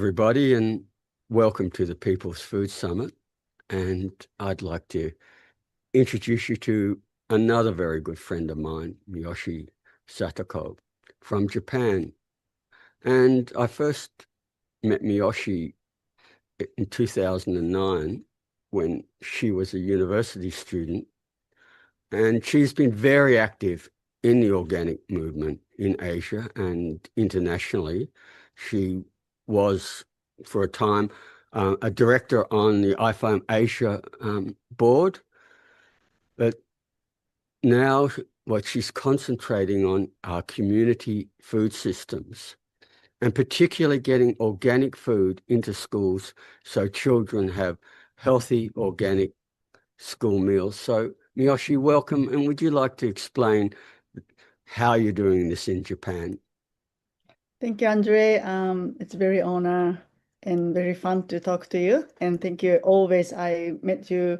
everybody, and welcome to the People's Food Summit. And I'd like to introduce you to another very good friend of mine, Miyoshi Satoko from Japan. And I first met Miyoshi in 2009 when she was a university student. And she's been very active in the organic movement in Asia and internationally. She was, for a time, a director on the IFOAM Asia board. But now what she's concentrating on are community food systems, and particularly getting organic food into schools so children have healthy organic school meals. So Miyoshi, welcome. And would you like to explain how you're doing this in Japan? Thank you, Andre. It's very honor and very fun to talk to you. And thank you always. I met you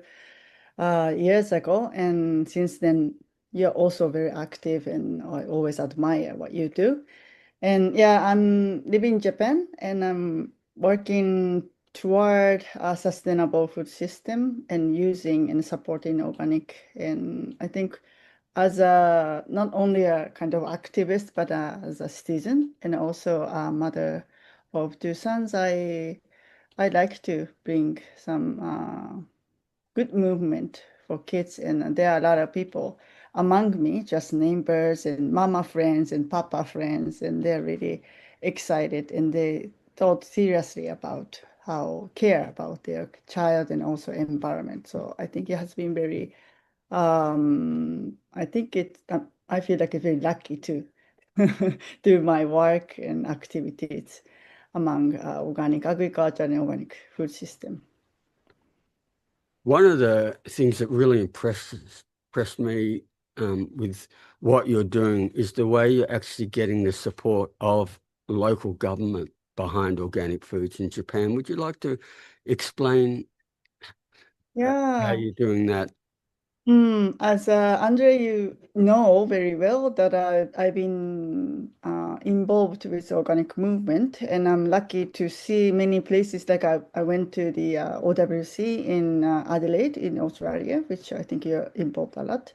years ago, and since then you're also very active, and I always admire what you do. And yeah, I'm living in Japan, and I'm working toward a sustainable food system and using and supporting organic. And I think as a not only a kind of activist, but as a citizen and also a mother of two sons, I like to bring some good movement for kids. And there are a lot of people among me, just neighbors and mama friends and papa friends, and they're really excited and they thought seriously about how care about their child and also environment. So I think it has been very I think I feel like I'm very lucky to do my work and activities among organic agriculture and organic food system. One of the things that really impressed me with what you're doing is the way you're actually getting the support of local government behind organic foods in Japan. Would you like to explain how Yeah. you're doing that? As Andre, you know very well that I've been involved with organic movement, and I'm lucky to see many places. Like I went to the OWC in Adelaide in Australia, which I think you're involved a lot.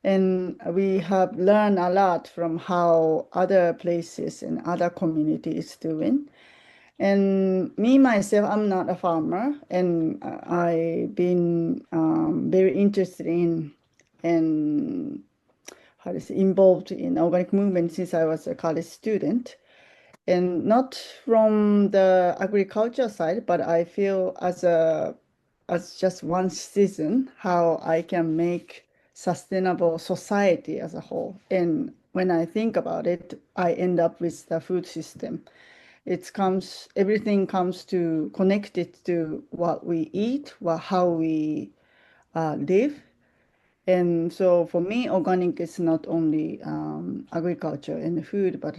And we have learned a lot from how other places and other communities doing. And me myself, I'm not a farmer, and I've been very interested in and how to say involved in organic movement since I was a college student, and not from the agriculture side, but I feel as just one citizen how I can make sustainable society as a whole. And when I think about it, I end up with the food system. Everything comes to connected to what we eat, how we live. And so for me, organic is not only agriculture and food, but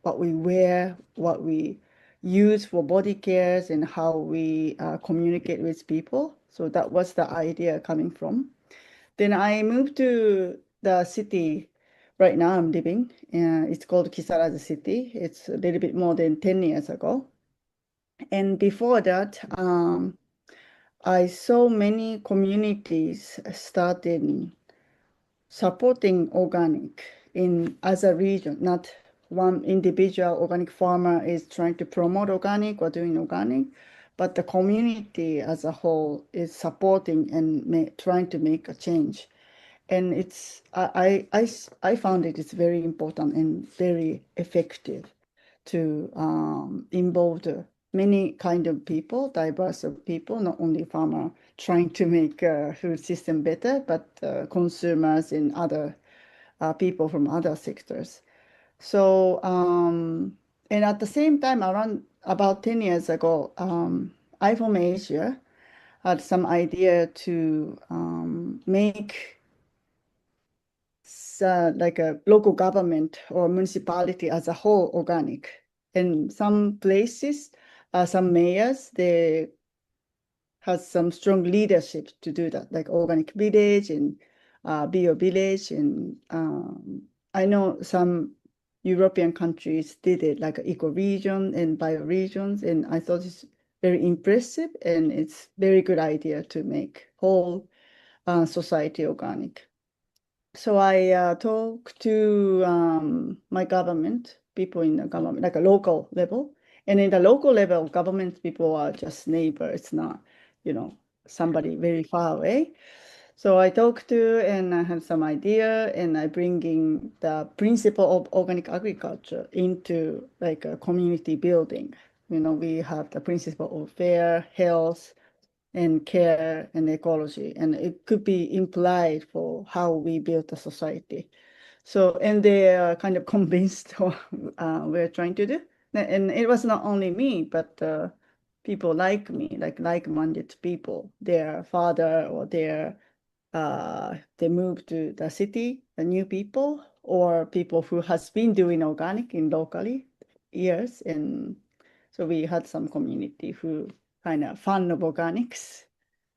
what we wear, what we use for body cares, and how we communicate with people. So that was the idea coming from. Then I moved to the city right now I'm living. It's called Kisarazu City. It's a little bit more than 10 years ago. And before that, I saw many communities starting supporting organic in as a region, not one individual organic farmer is trying to promote organic or doing organic, but the community as a whole is supporting and trying to make a change. And I found it's very important and very effective to involve many kind of people, diverse of people, not only farmer trying to make food system better, but consumers and other people from other sectors. So, and at the same time, around about 10 years ago, I from Asia had some idea to make like a local government or municipality as a whole organic. In some places, some mayors, they have some strong leadership to do that, like organic village and bio village. And I know some European countries did it, like eco-region and bioregions, and I thought it's very impressive, and it's very good idea to make whole society organic. So I talked to my government, people in the government, like a local level. And in the local level, government people are just neighbors, it's not, somebody very far away. So I talked to and I have some idea and I bring in the principle of organic agriculture into like a community building. We have the principle of fair, health, and care and ecology, and it could be implied for how we build a society. So, and they are kind of convinced what we're trying to do. And it was not only me, but people like me, like-minded people, their father or they moved to the city, the new people, or people who has been doing organic in locally years. And so we had some community who kind of fan of organics,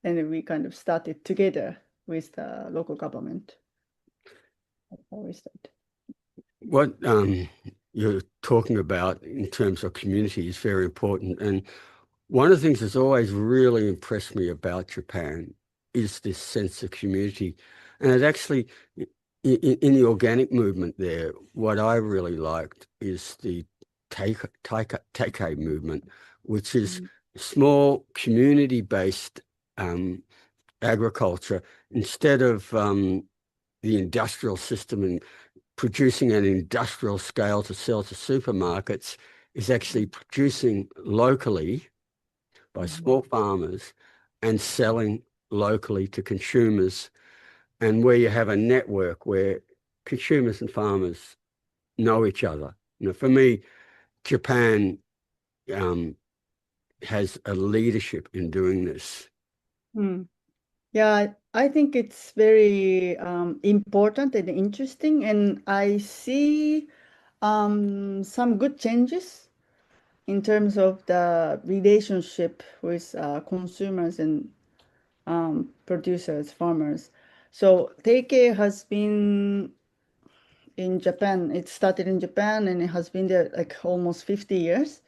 and we kind of started together with the local government. That's how we started. What you're talking about in terms of community is very important. And one of the things that's always really impressed me about Japan is this sense of community. And it actually, in the organic movement there, what I really liked is the take movement, which is Mm. small community-based agriculture instead of the industrial system and producing at an industrial scale to sell to supermarkets is actually producing locally by Mhm. small farmers and selling locally to consumers, and where you have a network where consumers and farmers know each other. For me, Japan um, has a leadership in doing this. Mm. Yeah, I think it's very important and interesting, and I see some good changes in terms of the relationship with consumers and producers, farmers. So Teike has been in Japan. It started in Japan and it has been there like almost 50 years.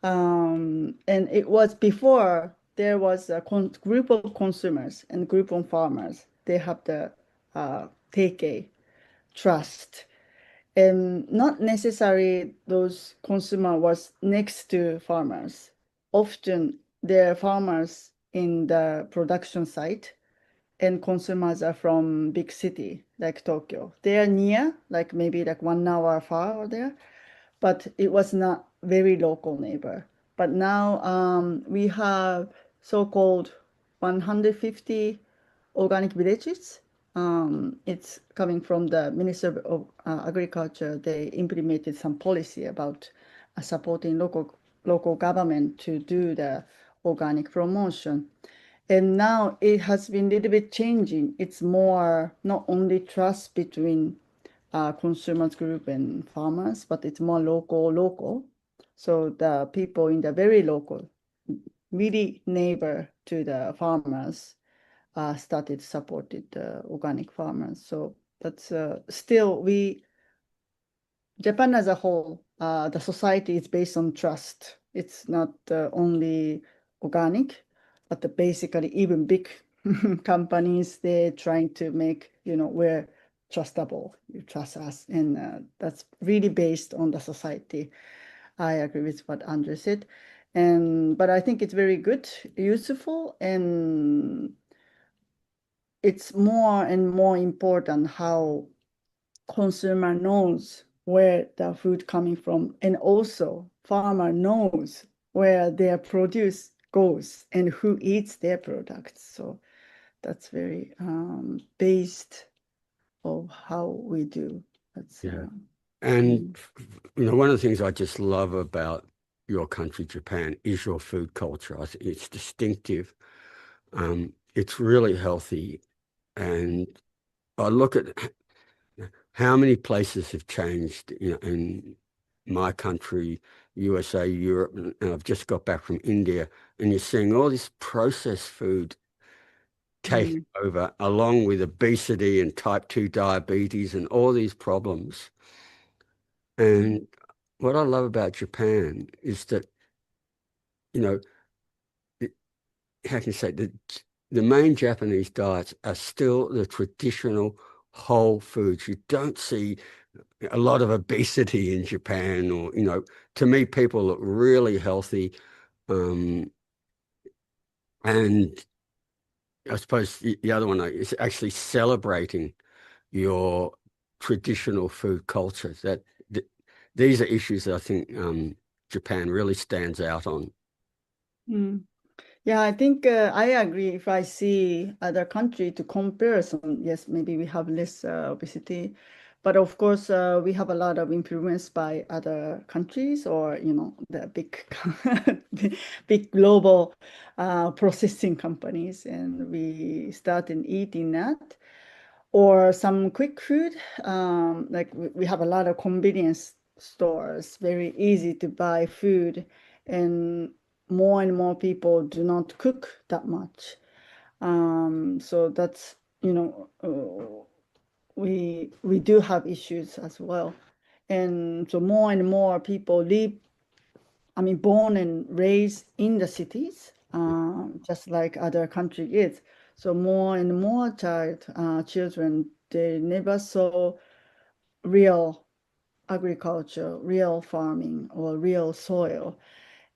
And it was before there was a group of consumers and group of farmers. They have the Teike trust. And not necessarily those consumer was next to farmers. Often they're farmers in the production site and consumers are from big city like Tokyo. They are near, like maybe like 1 hour far or there, but it was not very local neighbor. But now we have so-called 150 organic villages. It's coming from the Minister of Agriculture. They implemented some policy about supporting local government to do the organic promotion. And now it has been a little bit changing. It's more not only trust between consumers group and farmers, but it's more local. So the people in the very local, really neighbor to the farmers, started supported the organic farmers. So that's still Japan as a whole, the society is based on trust. It's not only organic, but basically even big companies, they're trying to make, we're trustable. You trust us. And that's really based on the society. I agree with what Andrew said. But I think it's very good, useful, and it's more and more important how consumer knows where the food coming from, and also farmer knows where their produce goes and who eats their products. So that's very based of how we do. That's Yeah. And, mm, one of the things I just love about your country, Japan, is your food culture. I think it's distinctive. It's really healthy. And I look at how many places have changed, in my country, USA, Europe, and I've just got back from India, and you're seeing all this processed food take mm, over, along with obesity and type 2 diabetes and all these problems. And what I love about Japan is that, you know, it, how can you say, the main Japanese diets are still the traditional whole foods. You don't see a lot of obesity in Japan, or, to me, people look really healthy. Um, and I suppose the other one is actually celebrating your traditional food culture. Th these are issues that I think Japan really stands out on. Mm. Yeah, I think I agree. If I see other country to comparison, yes, maybe we have less obesity, but of course we have a lot of improvements by other countries, or the big, big global processing companies, and we started eating that. Or some quick food, like we have a lot of convenience stores, very easy to buy food, and more people do not cook that much. So that's, we do have issues as well. And so more and more people live, I mean, born and raised in the cities, just like other country is. So more and more children, they never saw real agriculture, real farming, or real soil.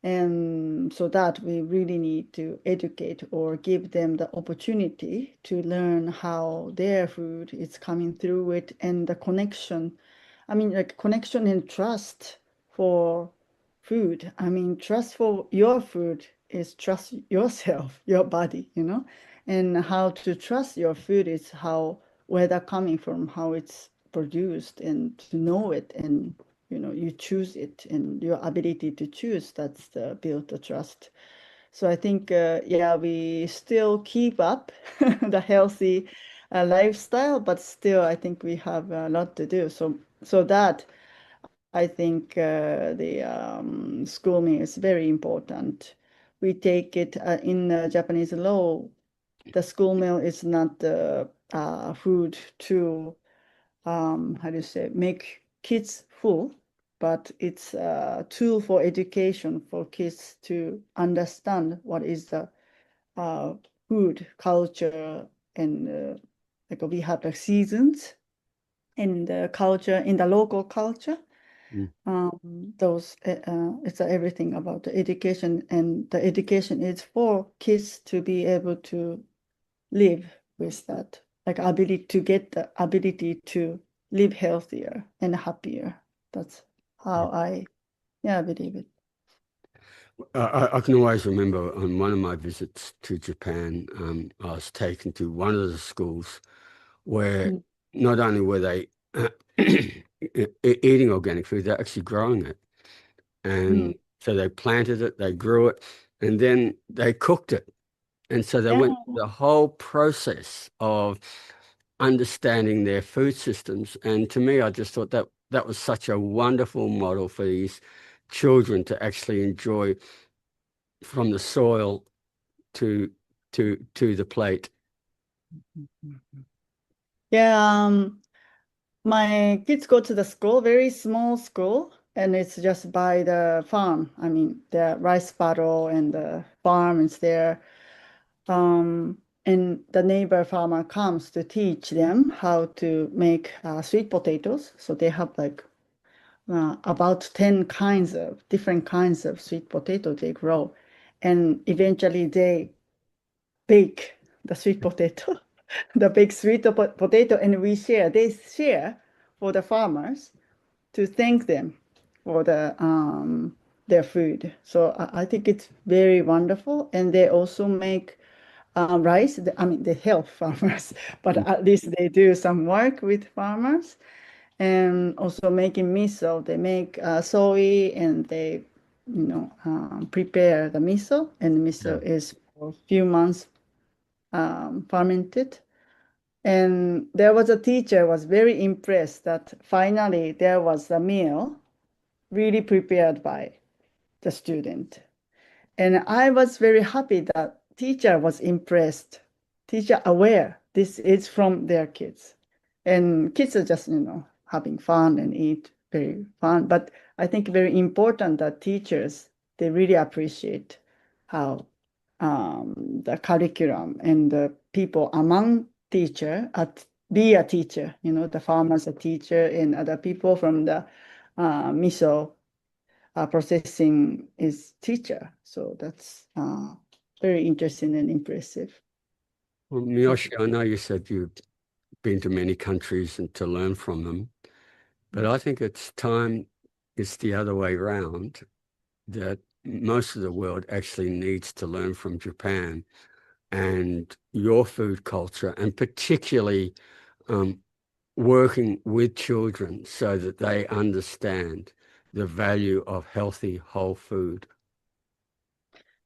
And so that we really need to educate or give them the opportunity to learn how their food is coming through it, and the connection. I mean, like connection and trust for food. I mean, trust for your food is trust yourself, your body, and how to trust your food is how, where they're coming from, how it's produced, and to know it, and you choose it, and your ability to choose, that's the build the trust. So I think, yeah, we still keep up the healthy lifestyle, but still I think we have a lot to do. So that I think the school meal is very important. We take it in Japanese law. The school meal is not the food to how do you say, make kids full, but it's a tool for education for kids to understand what is the uh, food culture, and like we have the seasons in the culture, in the local culture. Mm. Those it's everything about the education, and the education is for kids to be able to live with that, like ability to get the ability to live healthier and happier. That's Yeah. how I, yeah, believe it. I can always remember on one of my visits to Japan, I was taken to one of the schools where Mm, not only were they eating organic food, they're actually growing it. mm. And so they planted it, they grew it, and then they cooked it. And so they Yeah. went through the whole process of understanding their food systems. And to me, I just thought that that was such a wonderful model for these children to actually enjoy from the soil to to the plate. Yeah, my kids go to the school, very small school, and it's just by the farm. I mean, the rice paddy and the farm is there. And the neighbor farmer comes to teach them how to make sweet potatoes. So they have like about 10 kinds of different kinds of sweet potato they grow. And eventually they bake the sweet potato, the big sweet potato, and they share for the farmers to thank them for their food. So I think it's very wonderful. And they also make rice. I mean, they help farmers, but at least they do some work with farmers. And also making miso. They make soy, and they, prepare the miso. And the Yeah. miso is for a few months fermented. And there was a teacher was very impressed that finally there was a meal really prepared by the student. And I was very happy that teacher was impressed, teacher aware this is from their kids. And kids are just, having fun and eat. very fun. But I think very important that teachers, they really appreciate how the curriculum and the people among teacher at be a teacher, the farmers a teacher and other people from the miso processing is teacher. So that's very interesting and impressive. Well, Miyoshi, I know you said you've been to many countries and to learn from them, but I think it's the other way around, that most of the world actually needs to learn from Japan and your food culture, and particularly um, working with children so that they understand the value of healthy whole food.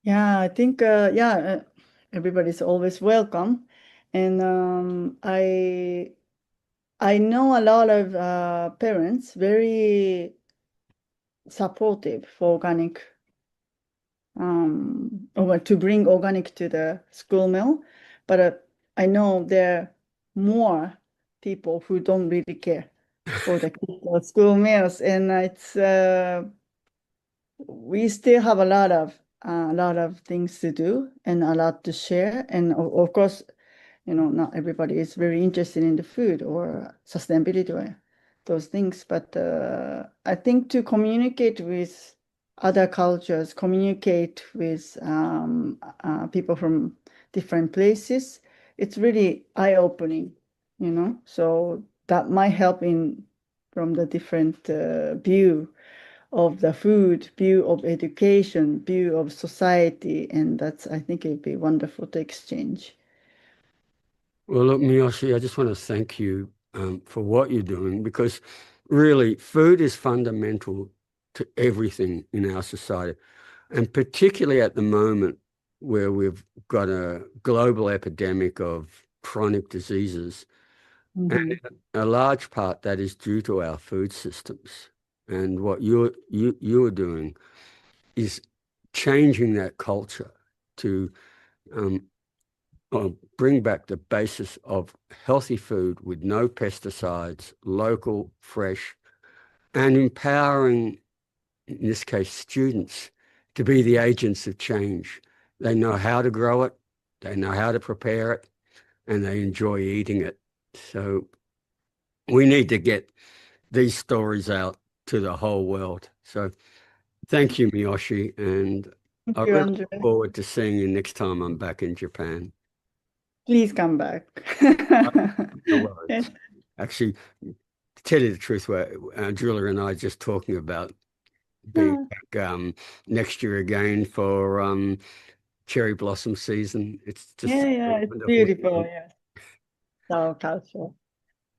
Yeah, I think everybody's always welcome, and I know a lot of parents very supportive for organic, or to bring organic to the school meal, but I know there are more people who don't really care for the school meals, and we still have a lot of things to do and a lot to share. And of course, not everybody is very interested in the food or sustainability or those things. But I think to communicate with other cultures, communicate with people from different places, it's really eye-opening. So that might help in from the different view of the food, view of education, view of society, and that's, I think it'd be wonderful to exchange. Well, look, Miyoshi, I just want to thank you for what you're doing, because really food is fundamental to everything in our society. And particularly at the moment where we've got a global epidemic of chronic diseases, and Hmm. a large part that is due to our food systems. And what you're doing is changing that culture to um, bring back the basis of healthy food with no pesticides, local, fresh, and empowering, in this case, students to be the agents of change. They know how to grow it, they know how to prepare it, and they enjoy eating it. So we need to get these stories out to the whole world. So thank you, Miyoshi, and Thank I you, really Andre. look forward to seeing you next time I'm back in Japan. Please come back. No worries. Actually, to tell you the truth, Julia and I are just talking about being Yeah, back next year again for cherry blossom season. It's just yeah, a yeah, it's wonderful beautiful. thing. Yes, our culture.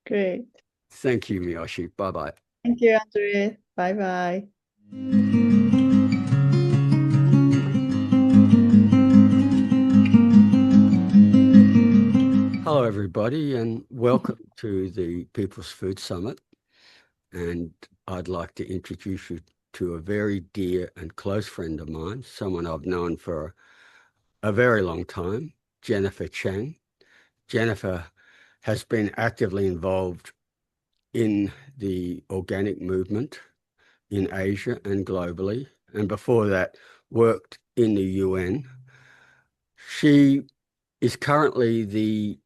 Great. Thank you, Miyoshi. Bye bye. Thank you, Andre. Bye bye. Hello, everybody, and welcome to the People's Food Summit. And I'd like to introduce you to a very dear and close friend of mine, someone I've known for a very long time, Jennifer Chang. Jennifer has been actively involved in the organic movement in Asia and globally, and before that, worked in the UN. She is currently the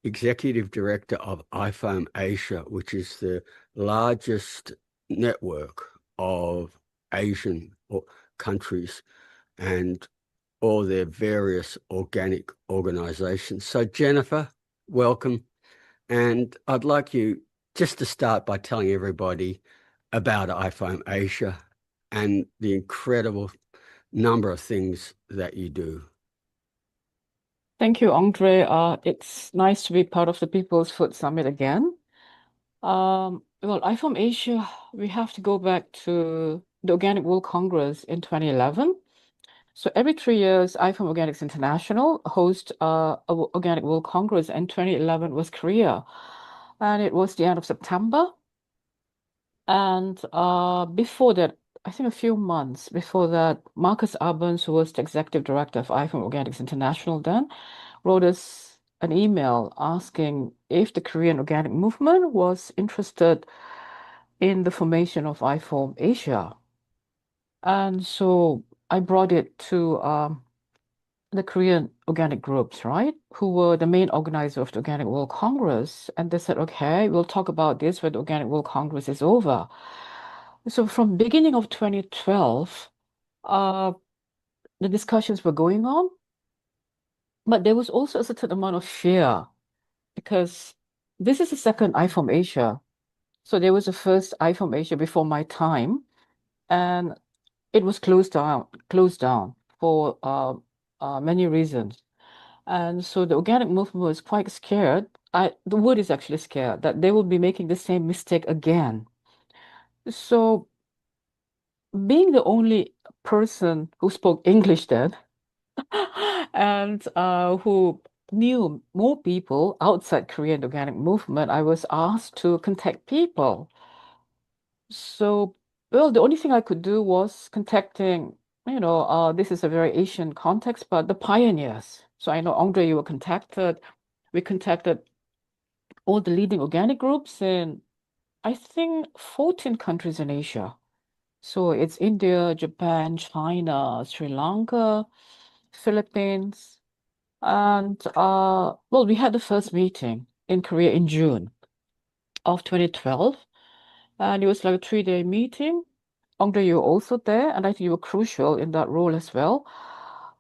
executive director of IFOAM Asia, which is the largest network of Asian countries and all their various organic organizations. So, Jennifer, welcome. And I'd like you just to start by telling everybody about iPhone Asia and the incredible number of things that you do. Thank you, Andre. It's nice to be part of the People's Food Summit again. Well, I from Asia, we have to go back to the Organic Wool Congress in 2011. So every 3 years, IFOAM Organics International hosts a Organic Wool Congress, and 2011 was Korea, and it was the end of September. And before that, I think a few months before that, Marcus Arbens, who was the executive director of IFOAM Organics International then, wrote us an email asking if the Korean organic movement was interested in the formation of IFORM Asia. And so I brought it to the Korean organic groups, right, who were the main organizer of the Organic World Congress. And they said, okay, we'll talk about this when the Organic World Congress is over. So from beginning of 2012, uh, the discussions were going on, but there was also a certain amount of fear because this is the second IFORM Asia. So there was a first IFORM Asia before my time, and it was closed down for many reasons. And so the organic movement was quite scared. The word is actually scared that they will be making the same mistake again. So being the only person who spoke English then and who knew more people outside Korean organic movement, I was asked to contact people. So, well, the only thing I could do was contacting, this is a very Asian context, but the pioneers. So I know, Andre, you were contacted. We contacted all the leading organic groups in, I think, 14 countries in Asia. So it's India, Japan, China, Sri Lanka, Philippines. And well, we had the first meeting in Korea in June of 2012. And it was like a 3-day meeting. Andre, you were also there, and I think you were crucial in that role as well.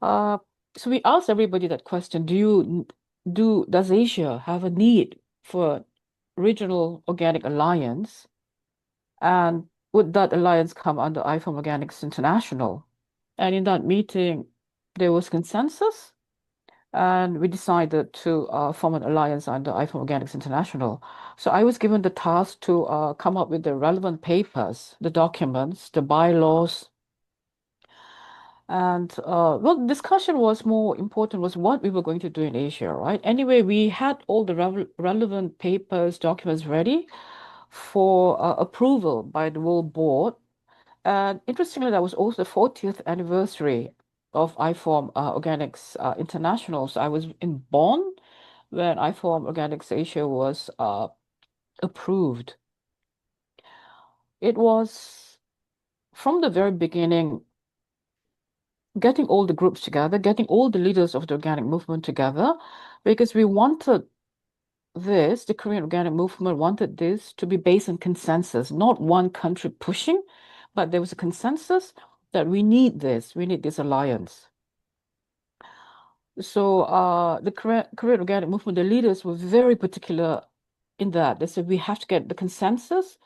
Uh, so we asked everybody that question, does Asia have a need for regional organic alliance? And would that alliance come under IFOM Organics International? And in that meeting, there was consensus, and we decided to form an alliance under IFOM Organics International. So I was given the task to come up with the relevant papers, the documents, the bylaws, and well, the discussion was more important was what we were going to do in Asia, right? Anyway, we had all the relevant papers, documents ready for approval by the World Board. And interestingly, that was also the 40th anniversary of IFORM Organics International. So I was in Bonn when IFORM Organics Asia was approved. It was from the very beginning getting all the groups together, getting all the leaders of the organic movement together, because we wanted this, the Korean organic movement wanted this to be based on consensus, not one country pushing, but there was a consensus that we need this alliance. So the Korean organic movement, the leaders were very particular in that. They said we have to get the consensus.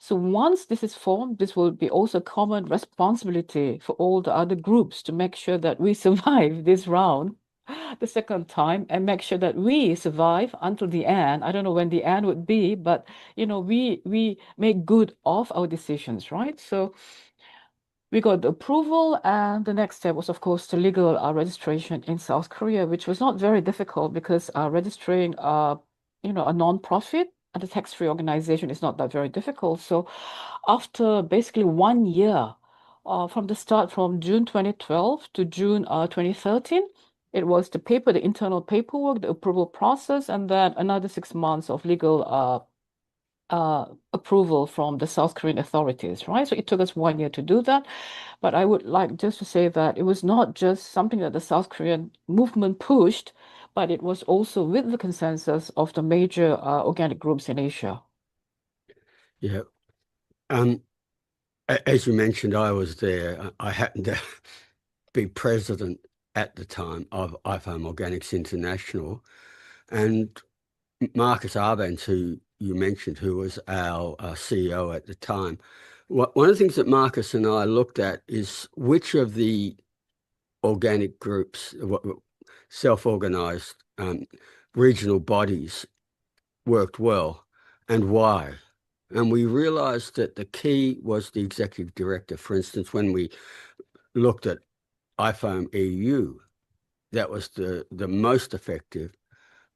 So once this is formed, this will be also common responsibility for all the other groups to make sure that we survive this round the second time and make sure that we survive until the end. I don't know when the end would be, but we make good of our decisions, right? So we got the approval, and the next step was, of course, the legal registration in South Korea, which was not very difficult because registering, a non-profit and a tax-free organization is not that very difficult. So after basically 1 year, from the start from June 2012 to June 2013, it was the internal paperwork, the approval process, and then another 6 months of legal approval from the South Korean authorities, right? So it took us 1 year to do that. But I would like just to say that it was not just something that the South Korean movement pushed, but it was also with the consensus of the major organic groups in Asia. Yeah. As you mentioned, I was there. I happened to be president at the time of IFOM Organics International, and Marcus Arbenz, who you mentioned, who was our CEO at the time. One of the things that Marcus and I looked at is which of the organic groups, self-organized regional bodies worked well and why. And we realized that the key was the executive director. For instance, when we looked at IFOM EU, that was the most effective.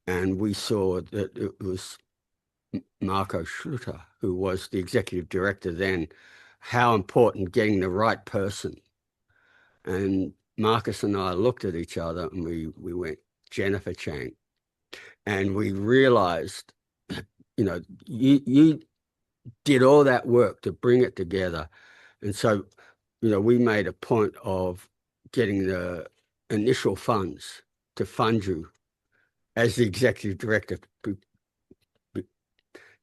And we saw that it was Marco Schluter, who was the executive director then, how important getting the right person. And Marcus and I looked at each other and we went, Jennifer Chang. And we realized, you did all that work to bring it together. And so, we made a point of getting the initial funds to fund you as the executive director.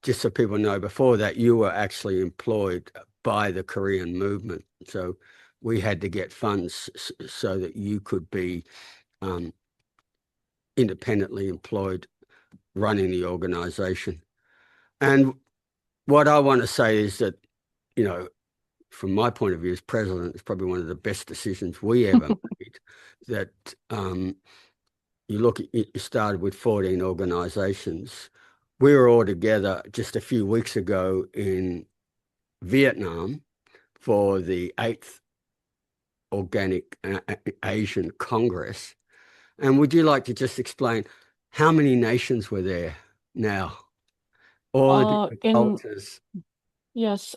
Just so people know, before that, you were actually employed by the Korean movement. So we had to get funds so that you could be independently employed running the organization. And what I want to say is that, from my point of view as president, it's probably one of the best decisions we ever made. That you look at, you started with 14 organizations. We were all together just a few weeks ago in Vietnam for the 8th Organic Asian Congress. And would you like to just explain how many nations were there now? All the different In cultures. yes,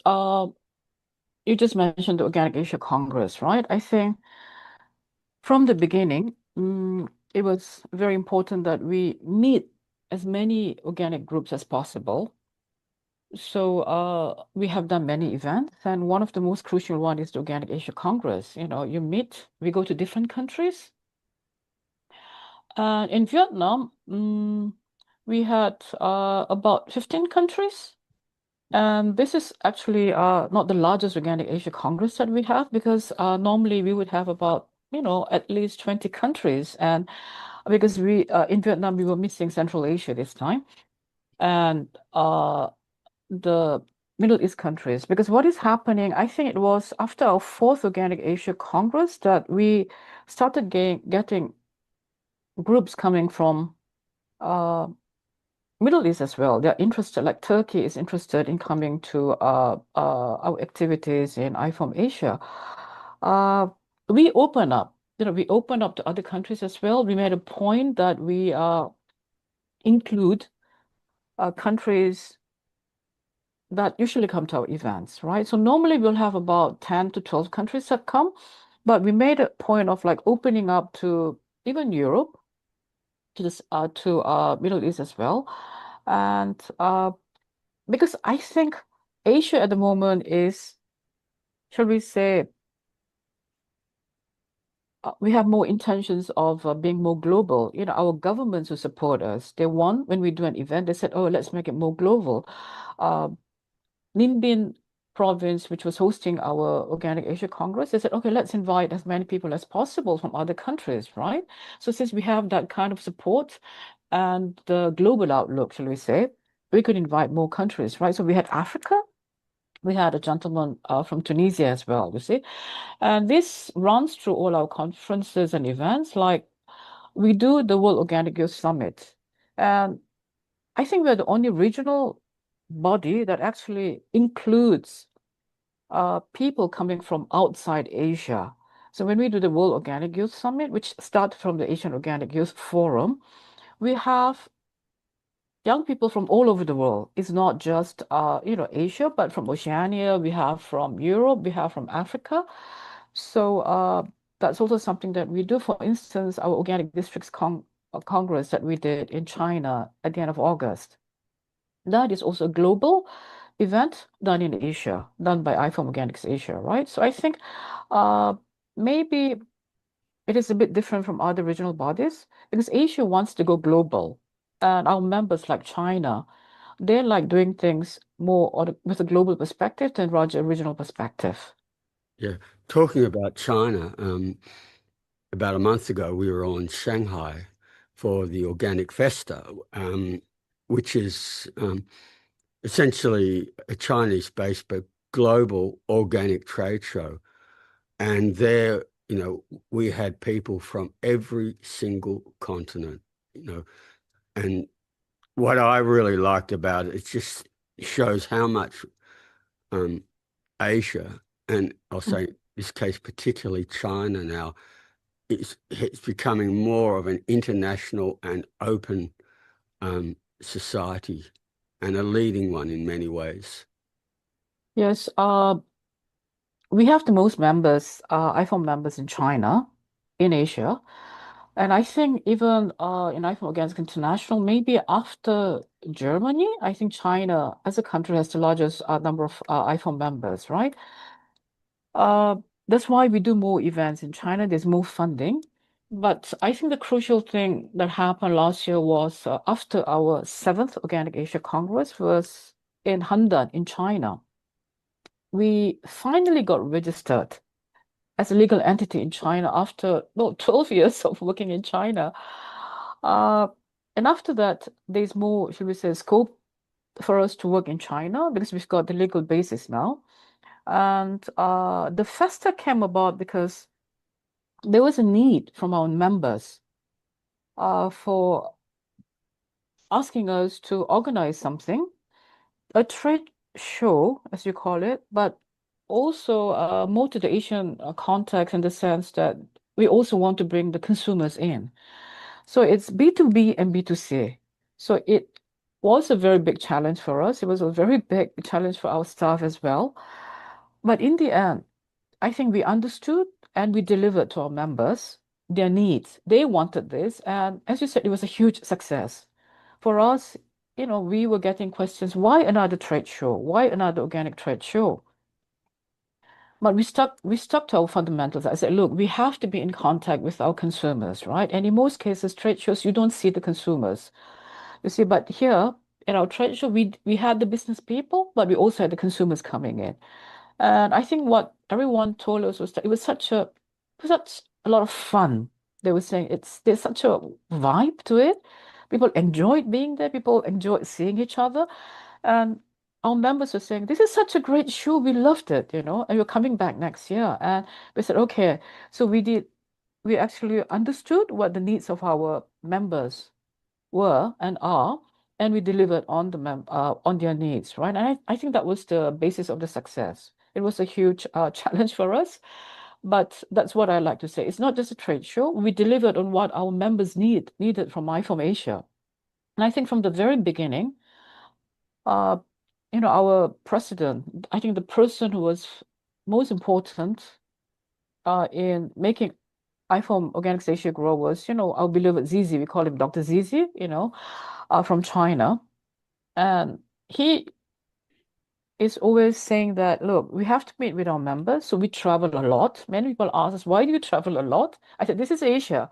you just mentioned the Organic Asia Congress, right? I think from the beginning, it was very important that we meet as many organic groups as possible. So we have done many events, and one of the most crucial one is the Organic Asia Congress. You meet, we go to different countries. In Vietnam, we had about 15 countries. And this is actually not the largest Organic Asia Congress that we have because normally we would have about, at least 20 countries. And because we in Vietnam, we were missing Central Asia this time. And the Middle East countries. Because what is happening, I think it was after our fourth Organic Asia Congress that we started getting groups coming from uh, Middle East as well. They're interested, like Turkey is interested in coming to our activities in IFOM Asia. Uh, we open up to other countries as well. We made a point that we include countries that usually come to our events, right? So normally we'll have about 10 to 12 countries that come, but we made a point of like opening up to even Europe, to this to Middle East as well. And because I think Asia at the moment is, shall we say, we have more intentions of being more global. Our governments who support us, they want, when we do an event, they said, oh, let's make it more global. Uh, Ninh Binh province, which was hosting our Organic Asia Congress, they said, okay, let's invite as many people as possible from other countries, right? So since we have that kind of support and the global outlook, shall we say, we could invite more countries, right? So we had Africa, we had a gentleman from Tunisia as well, you see. And this runs through all our conferences and events, like we do the World Organic Youth Summit. And I think we're the only regional body that actually includes people coming from outside Asia. So when we do the World Organic Youth Summit, which started from the Asian Organic Youth Forum, we have young people from all over the world. It's not just Asia, but from Oceania, we have from Europe, we have from Africa. So that's also something that we do. For instance, our Organic Districts Congress that we did in China at the end of August. That is also a global event done in Asia, done by IFOM Organics Asia, right? So I think uh, maybe it is a bit different from other regional bodies because Asia wants to go global. And our members like China, they're like doing things more with a global perspective than Roger regional perspective. Yeah. Talking about China, about a month ago, we were all in Shanghai for the Organic Festa, which is essentially a Chinese-based but global organic trade show. And there, we had people from every single continent, and what I really liked about it, it just shows how much Asia, and I'll say in this case particularly China now, it's becoming more of an international and open society and a leading one in many ways. Yes, we have the most members, iPhone members in China, in Asia. And I think even in iPhone Organic International, maybe after Germany. I think China, as a country, has the largest number of IFOM members, right? Uh, that's why we do more events in China. There's more funding. But I think the crucial thing that happened last year was after our seventh Organic Asia Congress was in Handan in China. We finally got registered as a legal entity in China after 12 years of working in China. Uh, and after that, there's more, should we say, scope for us to work in China because we've got the legal basis now. And the festa came about because there was a need from our members for asking us to organize something, a trade show, as you call it, but also more to the Asian context in the sense that we also want to bring the consumers in. So it's B2B and B2C. So it was a very big challenge for us. It was a very big challenge for our staff as well. But in the end, I think we understood and we delivered to our members their needs. They wanted this. And as you said, it was a huge success. For us, we were getting questions, why another trade show? Why another organic trade show? But we stuck to our fundamentals. I said, look, we have to be in contact with our consumers, right? And in most cases, trade shows, you don't see the consumers. You see, but here in our trade show, we had the business people, but we also had the consumers coming in. And I think what everyone told us was that it was such a lot of fun. They were saying there's such a vibe to it. People enjoyed being there. People enjoyed seeing each other. And our members were saying, this is such a great show. We loved it, and we're coming back next year. And we said, okay. So we actually understood what the needs of our members were and are, and we delivered on on their needs, right? And I think that was the basis of the success. It was a huge challenge for us, but that's what I like to say. It's not just a trade show. We delivered on what our members needed from iFrom Asia. And I think from the very beginning, uh, our president, I think the person who was most important in making iFrom Organic Asia grow was, our beloved Zizi. We call him Dr. Zizi, from China. And he is always saying that, look, we have to meet with our members. So we travel a lot. Many people ask us, why do you travel a lot? I said, this is Asia.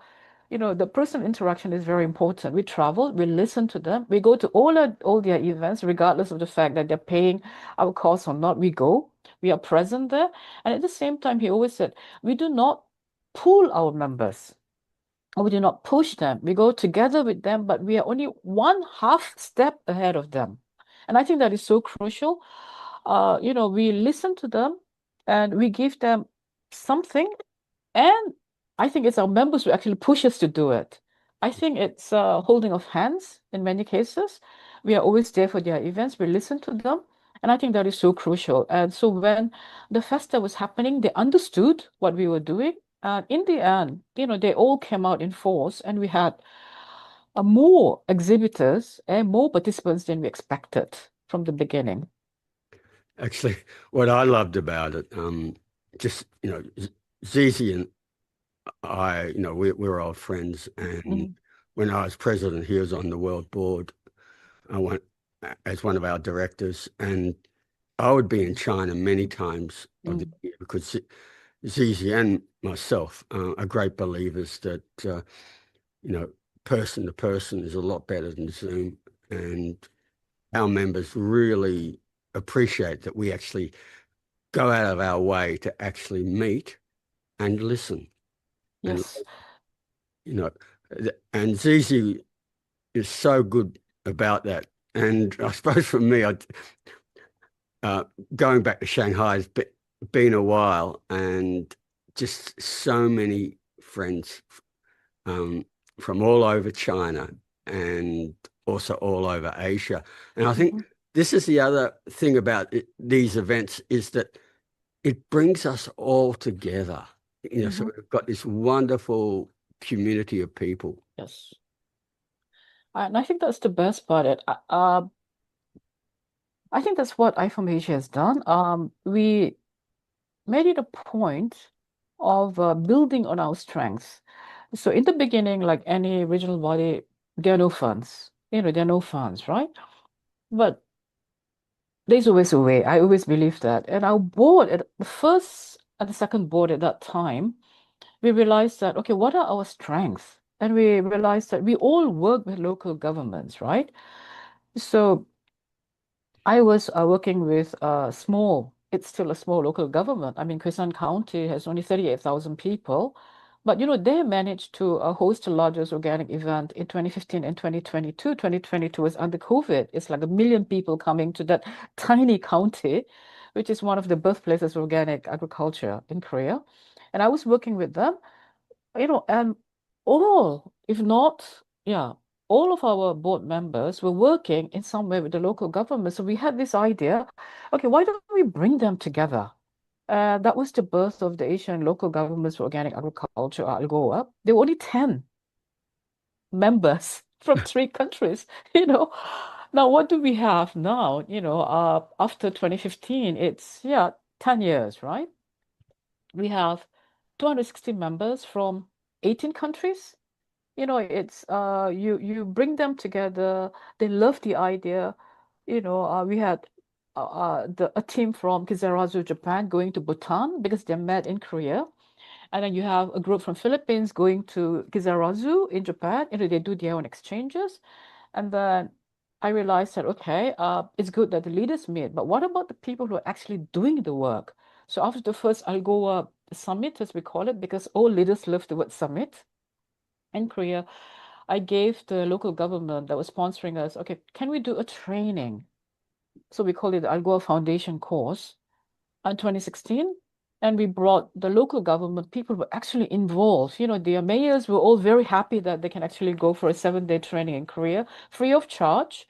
The personal interaction is very important. We travel, we listen to them, we go to all their events, regardless of the fact that they're paying our costs or not. We go, we are present there. And at the same time, he always said, we do not pull our members. We do not push them. We go together with them, but we are only one half step ahead of them. And I think that is so crucial. We listen to them and we give them something. And I think it's our members who actually push us to do it. I think it's holding of hands in many cases. We are always there for their events. We listen to them. And I think that is so crucial. And so when the festa was happening, they understood what we were doing. And in the end, they all came out in force, and we had more exhibitors and more participants than we expected from the beginning. Actually, what I loved about it, just, Zizi and I, we're old friends. And Mhm. when I was president, he was on the world board. I went as one of our directors, and I would be in China many times of the Mm. year because Zizi and myself are great believers that, person to person is a lot better than Zoom. And our members really appreciate that we actually go out of our way to actually meet and listen. And, Yes. you know, and Zizi is so good about that. And I suppose for me, uh, going back to Shanghai has been a while, and just so many friends um, from all over China and also all over Asia. And I think Mhm. this is the other thing about these events is that it brings us all together. So Mhm. we've got this wonderful community of people. Yes. And I think that's the best part. I think that's what iFrom Asia has done. We made it a point of building on our strengths. So in the beginning, like any regional body, there are no funds. there are no funds, right? But there's always a way. I always believe that. And our board, at the first and the second board at that time, we realized that, okay, what are our strengths? And we realized that we all work with local governments, right? So I was working with it's still a small local government. I mean, Kesang County has only 38,000 people, but they managed to host the largest organic event in 2015 and 2022. 2022 was under COVID. It's like 1 million people coming to that tiny county, which is one of the birthplaces of organic agriculture in Korea. And I was working with them, and if not, yeah, all of our board members were working in some way with the local government. So we had this idea, okay, why don't we bring them together? That was the birth of the Asian Local Governments for Organic Agriculture, ALGOA. There were only 10 members from 3 countries, you know. Now, what do we have now? After 2015, it's, yeah, 10 years, right? We have 260 members from 18 countries. It's you bring them together. They love the idea. We had a team from Kizarazu, Japan, going to Bhutan because they met in Korea, and then you have a group from Philippines going to Kizarazu in Japan. They do their own exchanges, and then I realized that, okay, it's good that the leaders meet, but what about the people who are actually doing the work? So after the first Algoa summit, as we call it, because all leaders love the word summit in Korea, I gave the local government that was sponsoring us, okay, can we do a training? So we call it the Algoa Foundation course in 2016. And we brought the local government, people were actually involved. Their mayors were all very happy that they can actually go for a 7-day training in Korea, free of charge.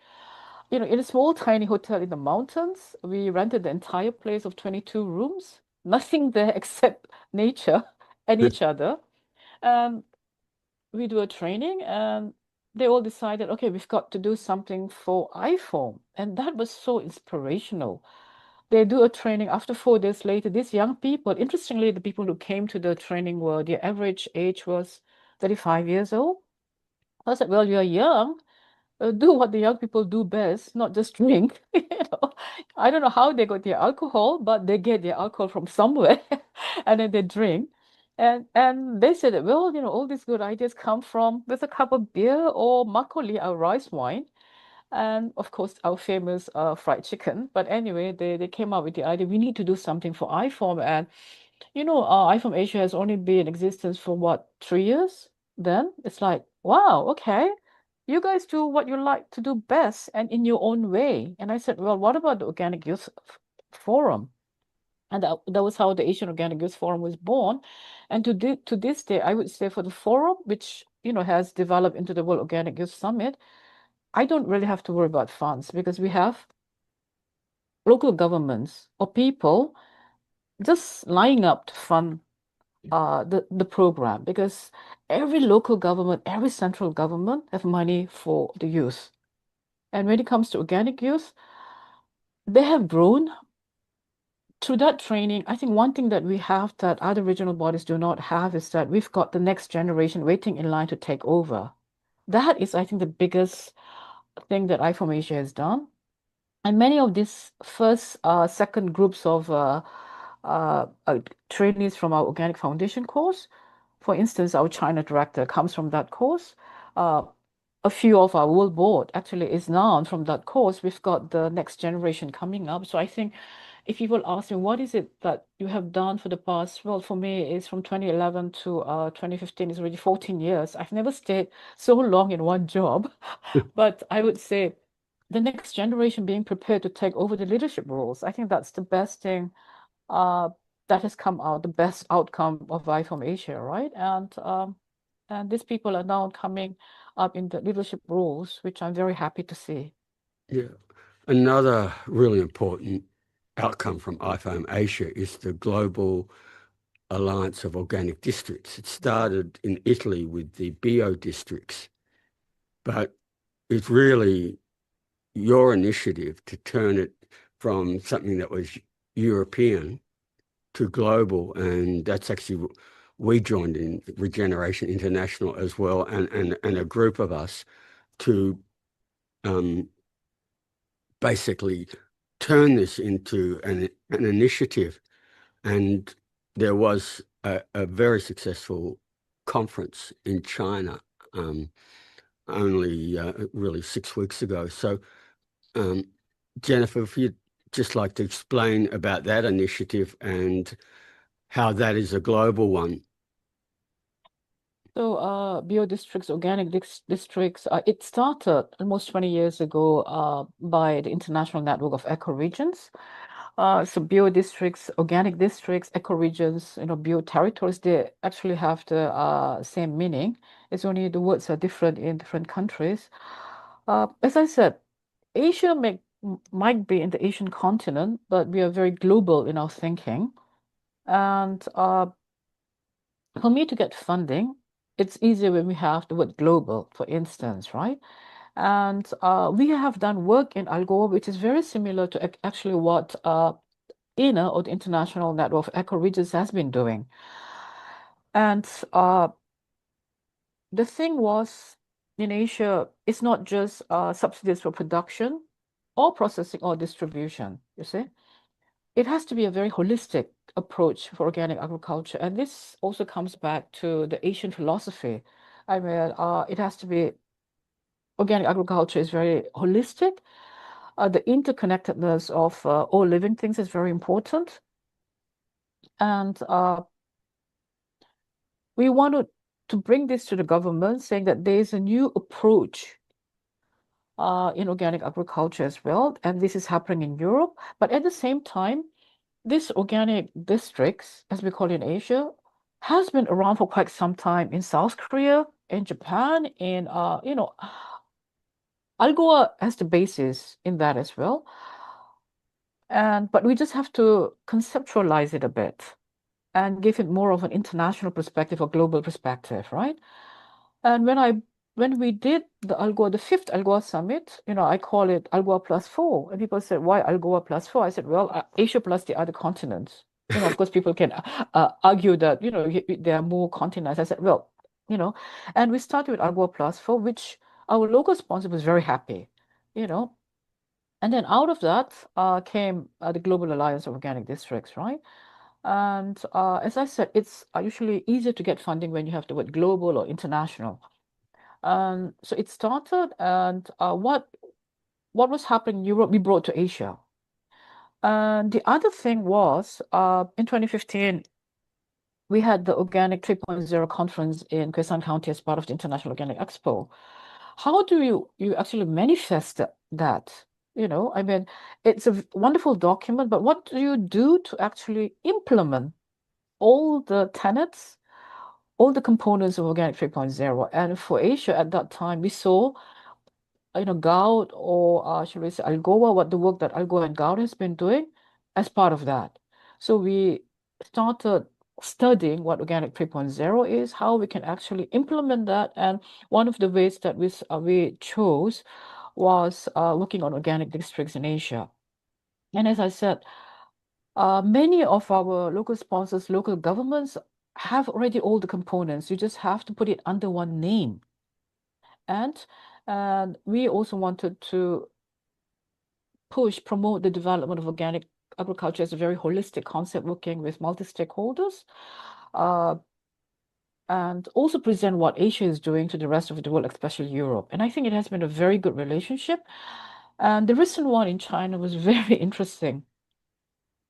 In a small, tiny hotel in the mountains. We rented the entire place of 22 rooms, nothing there except nature and each other. And we do a training, and they all decided, okay, we've got to do something for iPhone. And that was so inspirational. They do a training after 4 days later. These young people, interestingly, the people who came to the training their average age was 35 years old. I said, well, you're young. Do what the young people do best, not just drink. I don't know how they got their alcohol, but they get their alcohol from somewhere, and then they drink. And they said that, well, all these good ideas come from with a cup of beer or makgeolli, our rice wine, and of course our famous fried chicken. But anyway, they came up with the idea we need to do something for IFOM, and IFOM Asia has only been in existence for what, 3 years? Then it's like, wow, okay, you guys do what you like to do best and in your own way. And I said, well, what about the Organic Youth Forum? And that was how the Asian Organic Youth Forum was born. And to this day, I would say for the forum, which has developed into the World Organic Youth Summit, I don't really have to worry about funds because we have local governments or people just lining up to fund the program, because every local government, every central government have money for the youth. And when it comes to organic youth, they have grown through that training. I think one thing that we have that other regional bodies do not have is that we've got the next generation waiting in line to take over. That is, I think, the biggest thing that iForm Asia has done. And many of these first, second groups of trainees from our Organic Foundation course, for instance, our China director comes from that course. Uh, a few of our world board actually is now from that course. We've got the next generation coming up. So I think if people ask me, what is it that you have done for the past? Well, for me, it's from 2011 to 2015 is already 14 years. I've never stayed so long in one job. But I would say the next generation being prepared to take over the leadership roles. I think that's the best thing uh, that has come out, the best outcome of iForm Asia, right? And these people are now coming up in the leadership roles, which I'm very happy to see. Yeah. Another really important outcome from iForm Asia is the Global Alliance of Organic Districts. It started in Italy with the bio districts, but it's really your initiative to turn it from something that was European to global, and that's actually we joined in Regeneration International as well, and a group of us to basically turn this into an initiative. And there was a very successful conference in China only really 6 weeks ago. So, Jennifer, if you'd just like to explain about that initiative and how that is a global one. So, bio-districts, organic districts, it started almost 20 years ago by the International Network of Ecoregions. So bio-districts, organic districts, ecoregions, bio-territories, they actually have the same meaning. It's only the words are different in different countries. As I said, Asia might be in the Asian continent, but we are very global in our thinking. And for me to get funding, it's easier when we have the word global, for instance, right? And we have done work in Algoa, which is very similar to actually what INA, or the International Network of Ecoregions, has been doing. And the thing was, in Asia, it's not just subsidies for production or processing or distribution, you see. It has to be a very holistic approach for organic agriculture. And this also comes back to the Asian philosophy. I mean, it has to be, organic agriculture is very holistic. The interconnectedness of all living things is very important. And we wanted to bring this to the government, saying that there is a new approach in organic agriculture as well. And this is happening in Europe. But at the same time, this organic districts, as we call it in Asia, has been around for quite some time in South Korea, in Japan, in Algoa has the basis in that as well. But we just have to conceptualize it a bit and give it more of an international perspective or global perspective, right? And when we did the fifth Algoa summit, I call it Algoa plus four. And people said, why Algoa plus four? I said, well, Asia plus the other continents. Of course, people can argue that, there are more continents. I said, well, and we started with Algoa plus four, which our local sponsor was very happy, And then out of that came the Global Alliance of Organic Districts, right? And as I said, it's usually easier to get funding when you have the word global or international. So it started, and what was happening in Europe, we brought to Asia. And the other thing was, in 2015, we had the Organic 3.0 conference in Kesang County as part of the International Organic Expo. How do you actually manifest that? I mean, it's a wonderful document, but what do you do to actually implement all the tenets, all the components of Organic 3.0? And for Asia at that time, we saw, GAUD, or should we say Algoa, what the work that Algoa and GAUD has been doing as part of that. So we started studying what Organic 3.0 is, how we can actually implement that. And one of the ways that we chose was working on organic districts in Asia. And as I said, many of our local sponsors, local governments have already all the components. You just have to put it under one name. And we also wanted to promote the development of organic agriculture as a very holistic concept, working with multi-stakeholders, and also present what Asia is doing to the rest of the world, especially Europe. And I think it has been a very good relationship. And the recent one in China was very interesting.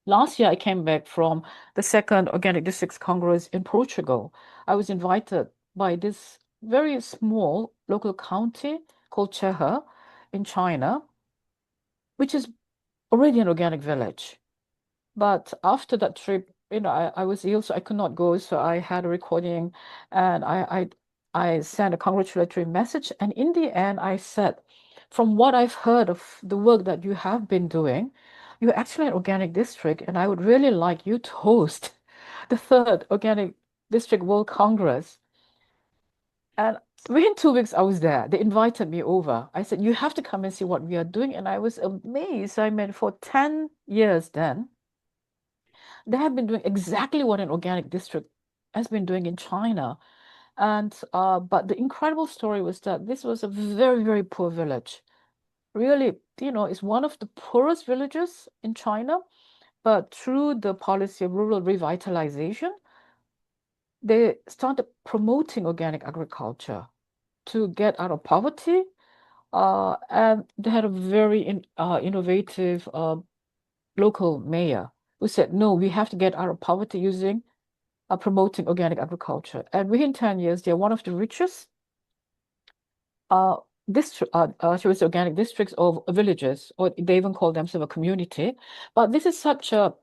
Last year, I came back from the second Organic Districts Congress in Portugal. I was invited by this very small local county called Chehe in China, which is already an organic village. But after that trip, I was ill, so I could not go. So I had a recording, and I sent a congratulatory message. And in the end, I said, from what I've heard of the work that you have been doing, you're actually an organic district, and I would really like you to host the third Organic District World Congress. And within 2 weeks, I was there. They invited me over. I said, you have to come and see what we are doing. And I was amazed. I mean, for 10 years then, they have been doing exactly what an organic district has been doing in China. And but the incredible story was that this was a very, very poor village. really, is one of the poorest villages in China, but through the policy of rural revitalization, they started promoting organic agriculture to get out of poverty. And they had a very innovative local mayor who said, no, we have to get out of poverty using promoting organic agriculture. And within 10 years, they're one of the richest uh, organic districts of villages, or they even call themselves a community. But this is such a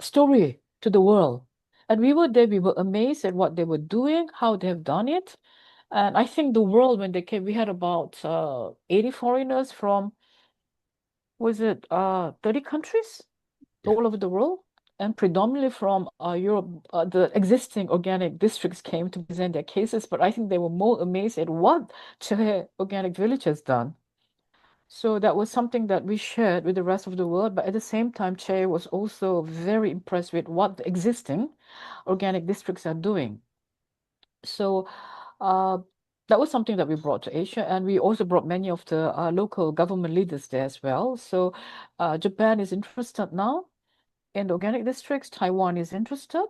story to the world. And we were there, we were amazed at what they were doing, how they have done it. And I think the world, when they came, we had about 80 foreigners from, was it 30 countries Yeah. all over the world? And predominantly from Europe, the existing organic districts came to present their cases, but I think they were more amazed at what Chile Organic Village has done. So that was something that we shared with the rest of the world, but at the same time, Che was also very impressed with what the existing organic districts are doing. So uh, that was something that we brought to Asia, and we also brought many of the local government leaders there as well. So Japan is interested now in the organic districts. Taiwan is interested.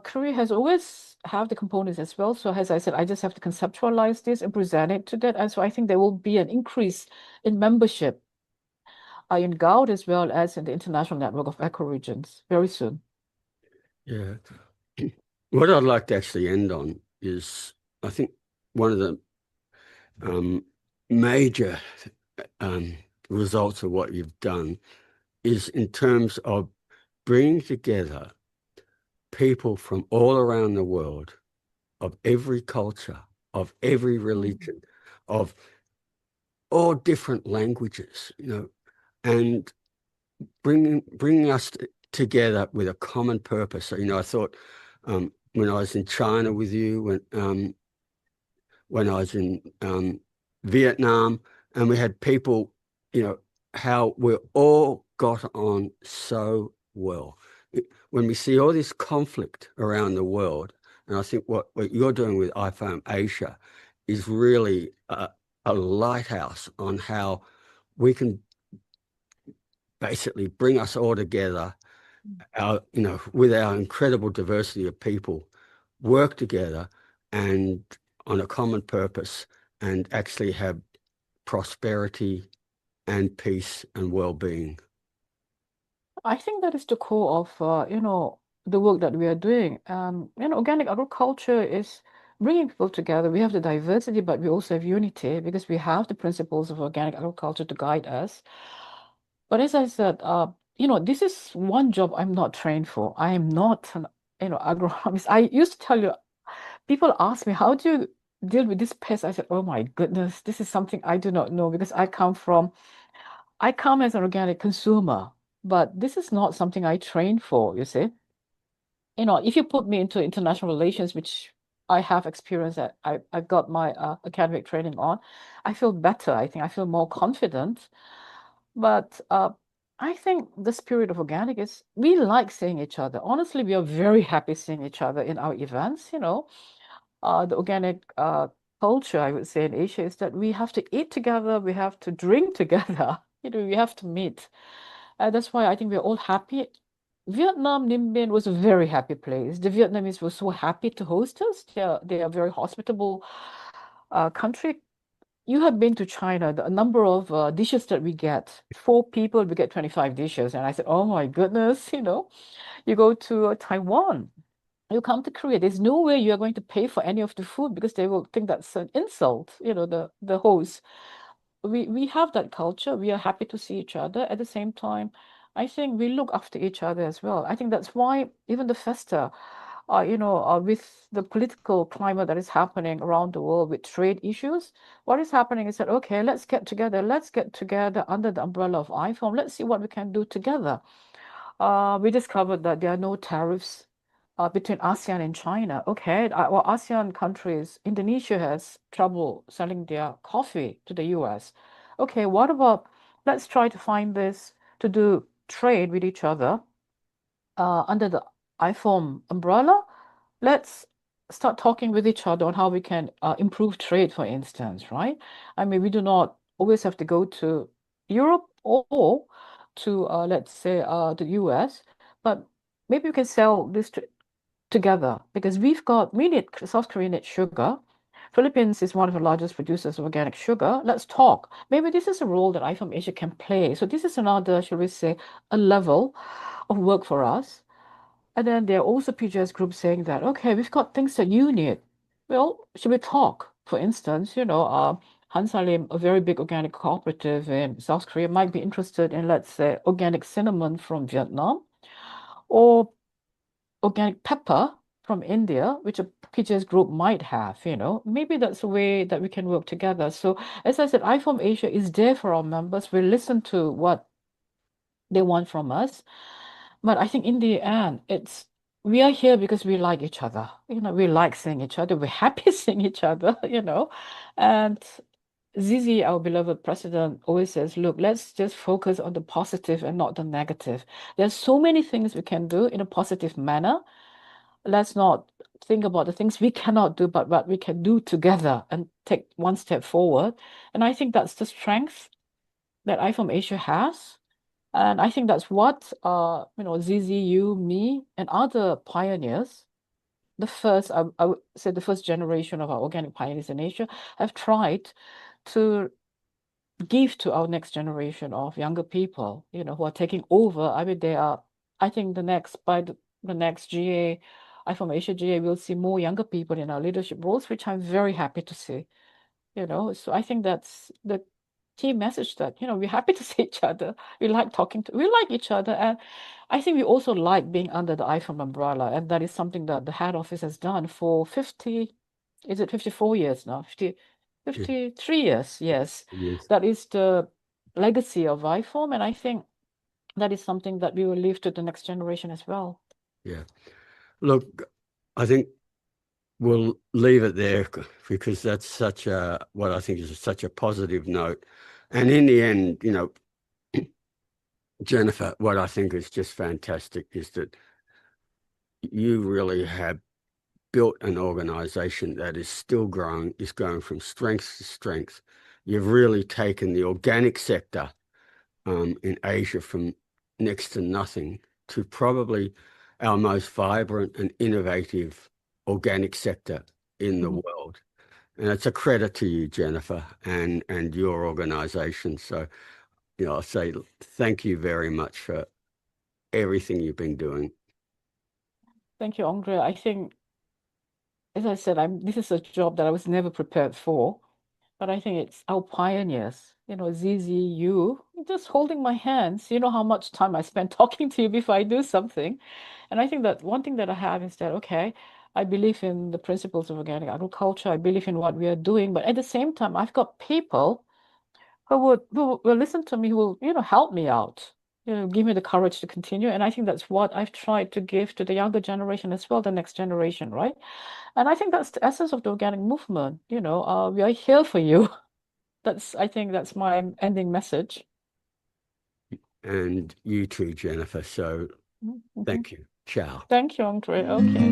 Korea has always have the components as well. So as I said, I just have to conceptualize this and present it to that. And so I think there will be an increase in membership in GOUT as well as in the International Network of Ecoregions very soon. Yeah. What I'd like to actually end on is, I think one of the major results of what you've done is in terms of bringing together people from all around the world, of every culture, of every religion, of all different languages, and bringing us together with a common purpose. So, I thought when I was in China with you, when I was in Vietnam, and we had people, how we all got on so well. When we see all this conflict around the world, and I think what you're doing with iFarm Asia is really a lighthouse on how we can basically bring us all together, with our incredible diversity of people, work together and on a common purpose, and actually have prosperity and peace and well-being. I think that is the core of the work that we are doing. Organic agriculture is bringing people together. We have the diversity, but we also have unity because we have the principles of organic agriculture to guide us. But as I said, this is one job I'm not trained for. I am not an agronomist. I used to tell you, people ask me, how do you deal with this pest? I said, oh my goodness, this is something I do not know because I come as an organic consumer, but this is not something I train for, you see. If you put me into international relations, which I have experience that I've got my academic training on, I feel better. I think I feel more confident. But I think the spirit of organic is we like seeing each other. Honestly, we are very happy seeing each other in our events, the organic culture, I would say, in Asia is that we have to eat together, we have to drink together, we have to meet. That's why I think we're all happy. Vietnam, Ninh Binh was a very happy place. The Vietnamese were so happy to host us. They are a very hospitable country. You have been to China, the number of dishes that we get. 4 people, we get 25 dishes. And I said, oh my goodness, you go to Taiwan, you come to Korea, there's no way you are going to pay for any of the food because they will think that's an insult, the host. We have that culture. We are happy to see each other. At the same time, I think we look after each other as well. I think that's why even the festa, with the political climate that is happening around the world with trade issues, what is happening is that, okay, let's get together. Let's get together under the umbrella of iPhone. Let's see what we can do together. We discovered that there are no tariffs between ASEAN and China. Okay, well, ASEAN countries, Indonesia has trouble selling their coffee to the US. Okay, what about let's try to find this to do trade with each other under the IFOM umbrella. Let's start talking with each other on how we can improve trade, for instance, right? I mean, we do not always have to go to Europe or to let's say the US, but maybe we can sell this together because we need South Korea needs sugar. Philippines is one of the largest producers of organic sugar. Let's talk. Maybe this is a role that I from Asia can play. So this is another, shall we say, a level of work for us. And then there are also PGS groups saying that, okay, we've got things that you need. Well, should we talk? For instance, Han Salim, a very big organic cooperative in South Korea, might be interested in, let's say, organic cinnamon from Vietnam or organic pepper from India, which a PGS group might have. Maybe that's a way that we can work together. So, as I said, IFOM Asia is there for our members. We listen to what they want from us. But I think in the end, we are here because we like each other. We like seeing each other. We're happy seeing each other. And Zizi, our beloved president, always says, look, let's just focus on the positive and not the negative. There's so many things we can do in a positive manner. Let's not think about the things we cannot do, but what we can do together and take one step forward. And I think that's the strength that IFOM Asia has. And I think that's what Zizi, you, me, and other pioneers, I would say the first generation of our organic pioneers in Asia, have tried to give to our next generation of younger people, who are taking over. I mean, I think the next GA, IFOM Asia GA, we'll see more younger people in our leadership roles, which I'm very happy to see. So I think that's the key message that, we're happy to see each other. We like each other. And I think we also like being under the IFOM umbrella. And that is something that the head office has done for 54 years now? 53 years, yes. Yes. That is the legacy of IFOM. And I think that is something that we will leave to the next generation as well. Yeah. Look, I think we'll leave it there because that's what I think is such a positive note. And in the end, Jennifer, what I think is just fantastic is that you really have built an organization that is still growing, is going from strength to strength. You've really taken the organic sector in Asia from next to nothing to probably our most vibrant and innovative organic sector in the world. And it's a credit to you, Jennifer, and your organization. So, I say thank you very much for everything you've been doing. Thank you, Andre. I think, as I said, this is a job that I was never prepared for, but I think it's our pioneers, Zizi, you, just holding my hands. You know how much time I spend talking to you before I do something. And I think that one thing that I have is that, okay, I believe in the principles of organic agriculture. I believe in what we are doing, but at the same time, I've got people who will listen to me, who will, help me out, give me the courage to continue. And I think that's what I've tried to give to the younger generation as well, the next generation, right? And I think that's the essence of the organic movement. We are here for you. I think that's my ending message. And you too, Jennifer. So thank you. Ciao. Thank you, Andre. Okay.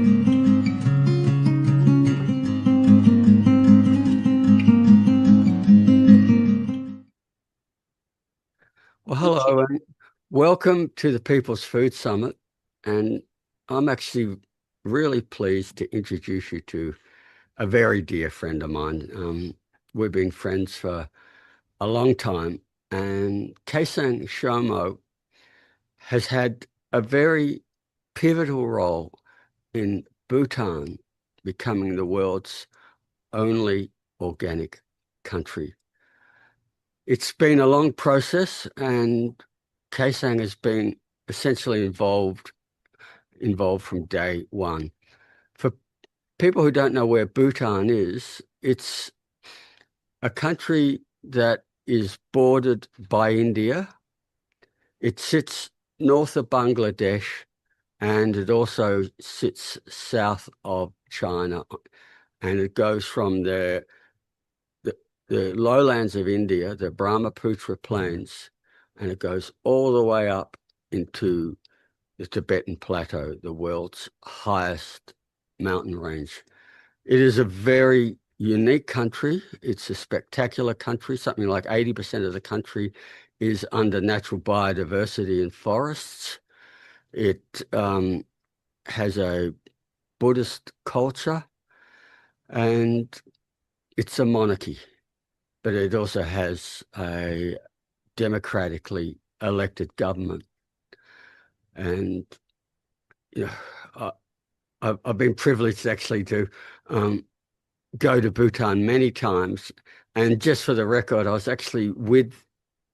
Well, hello and welcome to the People's Food Summit. And I'm actually really pleased to introduce you to a very dear friend of mine. We've been friends for a long time, and Kesang Tshomo has had a very pivotal role in Bhutan becoming the world's only organic country. It's been a long process, and Kesang has been essentially involved from day one. For people who don't know where Bhutan is, it's a country that is bordered by India. It sits north of Bangladesh, and it also sits south of China. And it goes from the lowlands of India, the Brahmaputra plains, and it goes all the way up into the Tibetan Plateau, the world's highest mountain range. It is a very unique country. It's a spectacular country. Something like 80% of the country is under natural biodiversity and forests. It has a Buddhist culture, and it's a monarchy, but it also has a democratically elected government. And you know, I've been privileged actually to go to Bhutan many times. And just for the record, I was actually with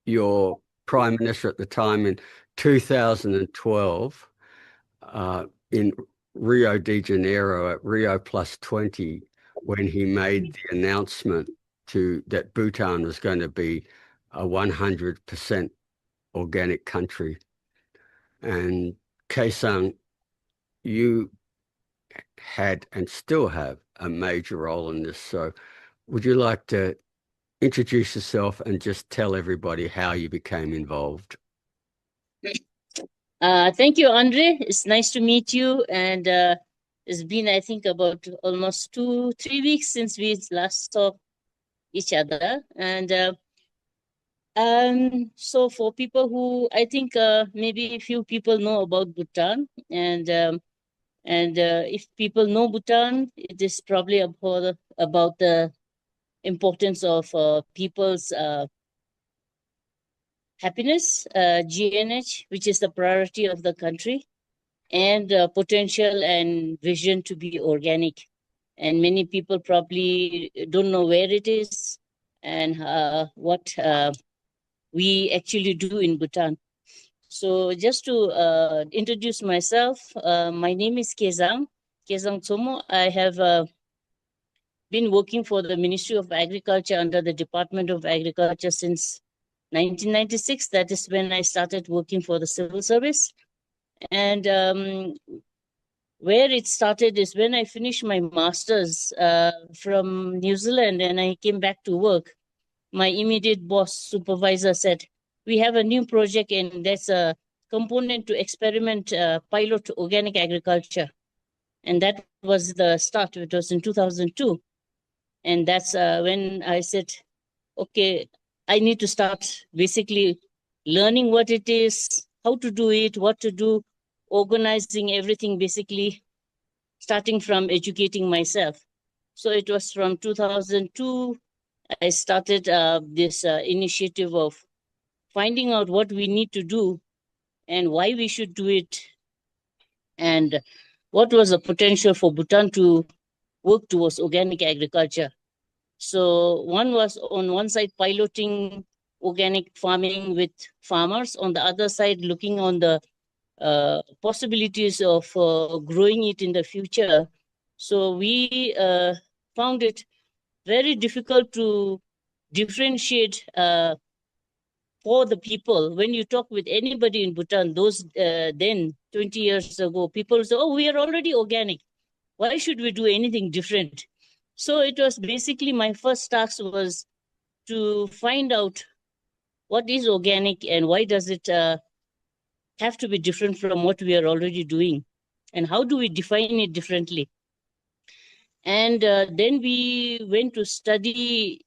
your Prime Minister at the time in 2012 in Rio de Janeiro at Rio +20 when he made the announcement that Bhutan was going to be a 100% organic country. And Kesang, you had and still have a major role in this. So would you like to introduce yourself and just tell everybody how you became involved? Thank you, Andre. It's nice to meet you. And it's been, I think, about almost 2-3 weeks since we last saw each other. And so for people who, I think maybe a few people know about Bhutan, and if people know Bhutan, it is probably about the importance of people's happiness, GNH, which is the priority of the country, and potential and vision to be organic. And many people probably don't know where it is and what we actually do in Bhutan. So just to introduce myself, my name is Kesang Tshomo. I have been working for the Ministry of Agriculture under the Department of Agriculture since 1996. That is when I started working for the civil service. And where it started is when I finished my master's from New Zealand and I came back to work. My immediate boss supervisor said, we have a new project and that's a component to experiment pilot organic agriculture. And that was the start. It was in 2002. And that's when I said, okay, I need to start basically learning what it is, how to do it, what to do, organizing everything, basically starting from educating myself. So it was from 2002, I started this initiative of finding out what we need to do and why we should do it, and what was the potential for Bhutan to work towards organic agriculture. So one was on one side piloting organic farming with farmers, on the other side looking on the possibilities of growing it in the future. So we found it very difficult to differentiate for the people. When you talk with anybody in Bhutan, those then 20 years ago, people say, oh, we are already organic. Why should we do anything different? So it was basically my first task was to find out what is organic and why does it have to be different from what we are already doing, and how do we define it differently. And then we went to study,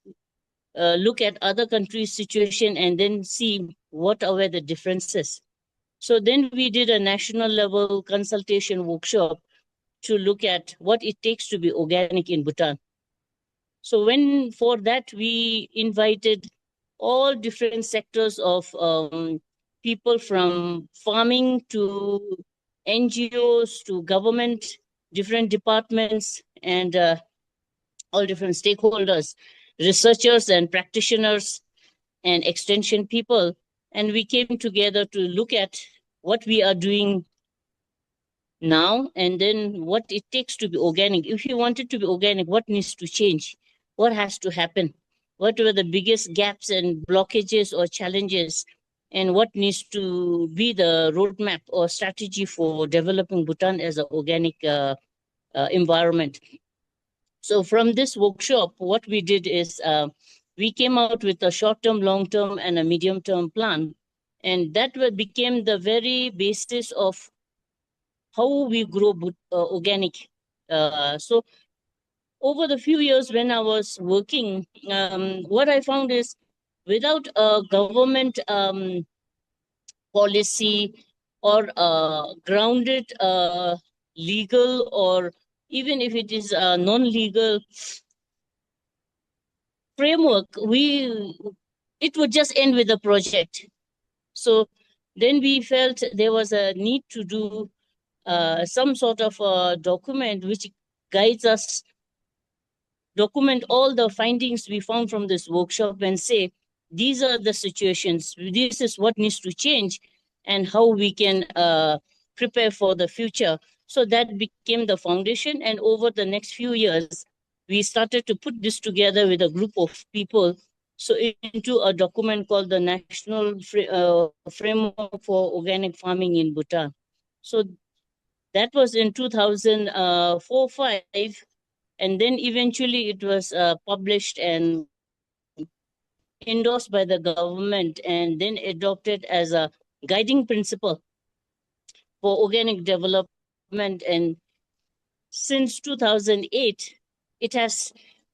look at other countries' situation and then see what are the differences. So then we did a national level consultation workshop to look at what it takes to be organic in Bhutan. So for that, we invited all different sectors of people, from farming to NGOs to government, different departments, and all different stakeholders, researchers and practitioners and extension people. And we came together to look at what we are doing now and then what it takes to be organic. If you want it to be organic, what needs to change? What has to happen? What were the biggest gaps and blockages or challenges? And what needs to be the roadmap or strategy for developing Bhutan as an organic environment? So from this workshop, what we did is we came out with a short-term, long-term, and a medium-term plan. And that became the very basis of how we grow organic. So over the few years when I was working, what I found is without a government policy or grounded legal, or even if it is a non-legal framework, it would just end with the project. So then we felt there was a need to do some sort of a document which guides us, document all the findings we found from this workshop and say, these are the situations, this is what needs to change, and how we can prepare for the future. So that became the foundation. And over the next few years, we started to put this together with a group of people. So into a document called the National Framework for Organic Farming in Bhutan. So that was in 2004-5. And then eventually it was published and endorsed by the government and then adopted as a guiding principle for organic development. And since 2008,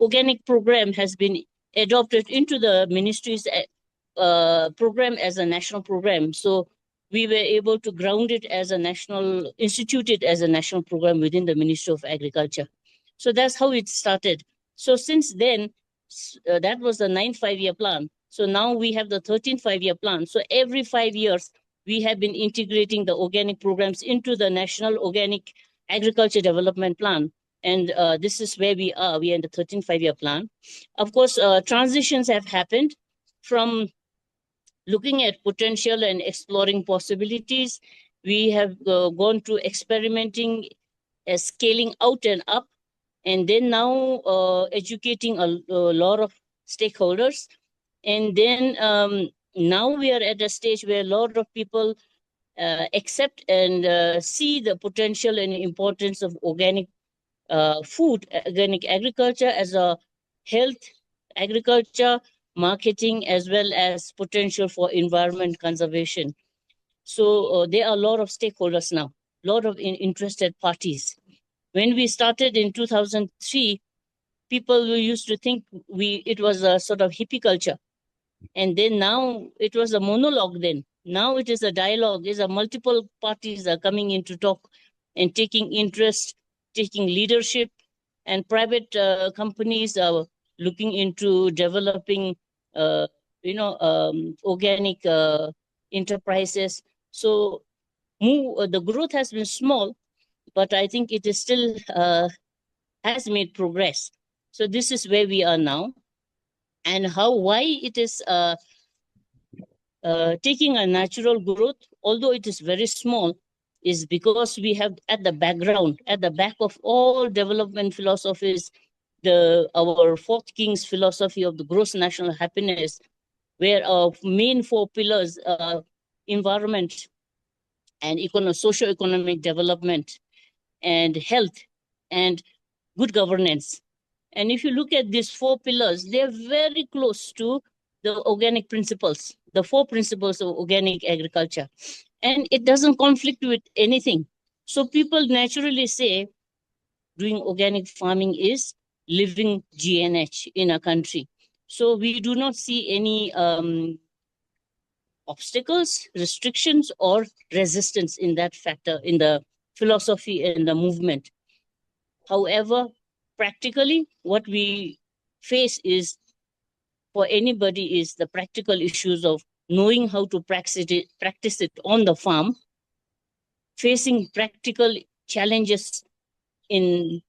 organic program has been adopted into the ministry's program as a national program. So we were able to institute it as a national program within the Ministry of Agriculture. So that's how it started. So since then, that was the 9th 5-year plan. So now we have the 13th 5-year plan. So every 5 years, we have been integrating the organic programs into the National Organic Agriculture Development Plan. And this is where we are. We are in the 13th 5-year plan. Of course, transitions have happened from looking at potential and exploring possibilities. We have gone to experimenting, scaling out and up, and then now educating a lot of stakeholders. And then now we are at a stage where a lot of people accept and see the potential and importance of organic food, organic agriculture as a health agriculture, marketing, as well as potential for environment conservation. So there are a lot of stakeholders now, a lot of interested parties. When we started in 2003, people used to think it was a sort of hippie culture. And then now it was a monologue then. Now it is a dialogue. Multiple parties are coming in to talk and taking interest, taking leadership, and private companies are looking into developing, organic enterprises. So the growth has been small, but I think it is still has made progress. So this is where we are now, and why it is taking a natural growth, although it is very small, is because we have at the back of all development philosophies, our fourth king's philosophy of the gross national happiness, where our main 4 pillars are environment and socio-economic development and health and good governance. And if you look at these 4 pillars, they're very close to the organic principles, the 4 principles of organic agriculture. And it doesn't conflict with anything. So people naturally say doing organic farming is living GNH in a country. So we do not see any obstacles, restrictions, or resistance in that factor, in the philosophy and the movement. However, practically, what we face is, for anybody, is the practical issues of knowing how to practice it on the farm, facing practical challenges in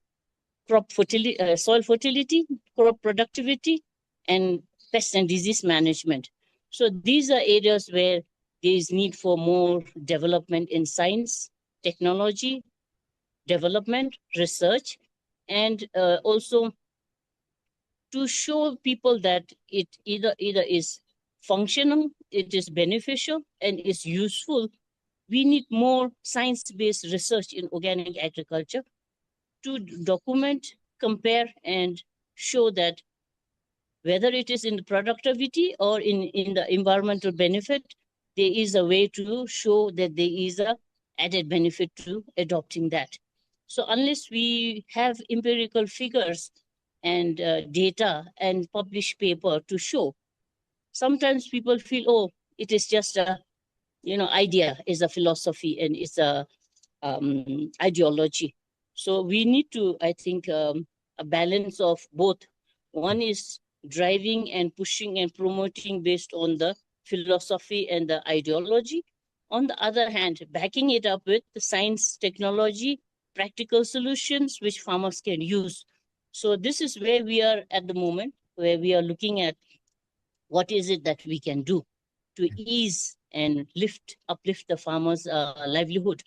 crop fertility, soil fertility, crop productivity, and pest and disease management. So these are areas where there is need for more development in science, technology, development, research, and also to show people that it either is functional, it is beneficial, and is useful. We need more science-based research in organic agriculture to document, compare, and show that whether it is in the productivity or in the environmental benefit, there is a way to show that there is a added benefit to adopting that. So unless we have empirical figures, and data and publish paper to show. Sometimes people feel, oh, it is just a, idea, is a philosophy, and it's a ideology. So we need to, I think, a balance of both. One is driving and pushing and promoting based on the philosophy and the ideology. On the other hand, backing it up with the science, technology, practical solutions which farmers can use. So this is where we are at the moment, where we are looking at what is it that we can do to ease and uplift the farmers' livelihood.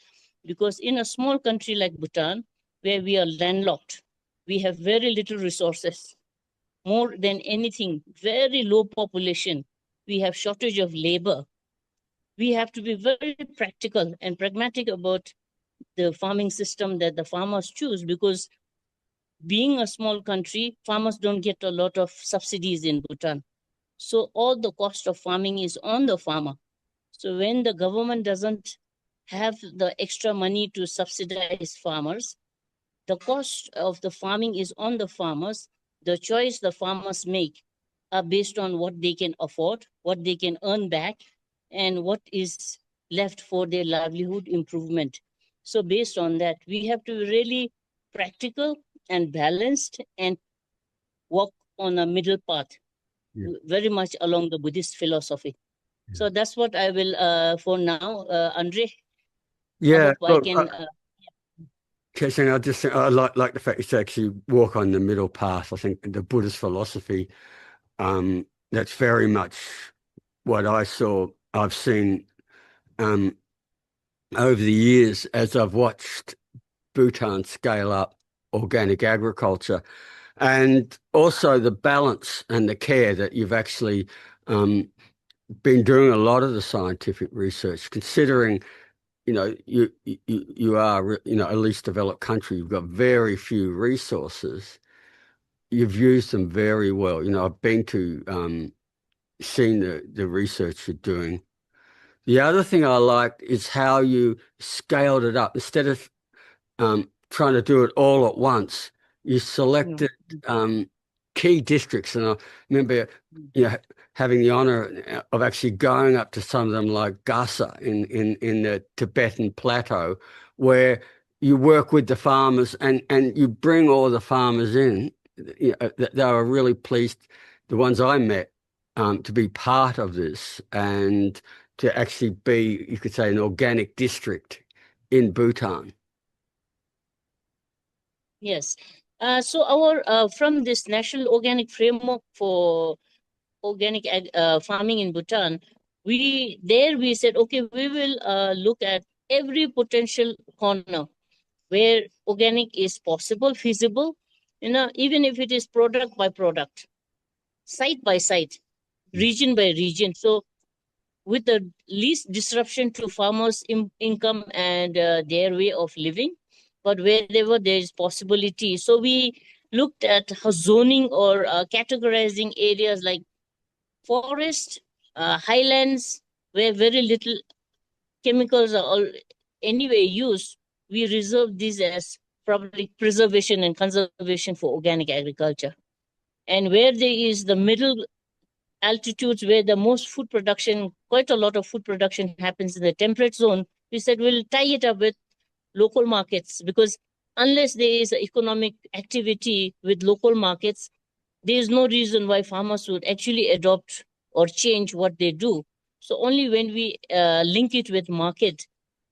Because in a small country like Bhutan, where we are landlocked, we have very little resources. More than anything, very low population. We have shortage of labor. We have to be very practical and pragmatic about the farming system that the farmers choose, because being a small country, farmers don't get a lot of subsidies in Bhutan. So all the cost of farming is on the farmer. So when the government doesn't have the extra money to subsidize farmers, the cost of the farming is on the farmers. The choice the farmers make are based on what they can afford, what they can earn back, and what is left for their livelihood improvement. So based on that, we have to be really practical and balanced and walk on a middle path, very much along the Buddhist philosophy. So that's what I will, for now, Andre. I hope I can. Kesang, I like the fact you actually walk on the middle path. I think the Buddhist philosophy, that's very much what I've seen over the years as I've watched Bhutan scale up organic agriculture, and also the balance and the care that you've actually been doing a lot of the scientific research, considering you are a least developed country. You've got very few resources. You've used them very well. I've been to seen the research you're doing. The other thing I liked is how you scaled it up. Instead of trying to do it all at once, you selected key districts. And I remember, having the honor of actually going up to some of them, like Gasa in the Tibetan plateau, where you work with the farmers and you bring all the farmers in. They were really pleased, the ones I met, to be part of this and to actually be, you could say, an organic district in Bhutan. Yes. So our from this National Organic Framework for Organic Farming in Bhutan, we said, okay, we will look at every potential corner where organic is possible, feasible, even if it is product by product, site by site, region by region. So with the least disruption to farmers' income and their way of living, but wherever there is possibility. So we looked at how zoning or categorizing areas like forest, highlands, where very little chemicals are anyway used. We reserve these as public preservation and conservation for organic agriculture. And where there is the middle altitudes where the most food production, quite a lot of food production happens in the temperate zone, we said we'll tie it up with local markets, because unless there is economic activity with local markets, there is no reason why farmers would actually adopt or change what they do. So only when we link it with market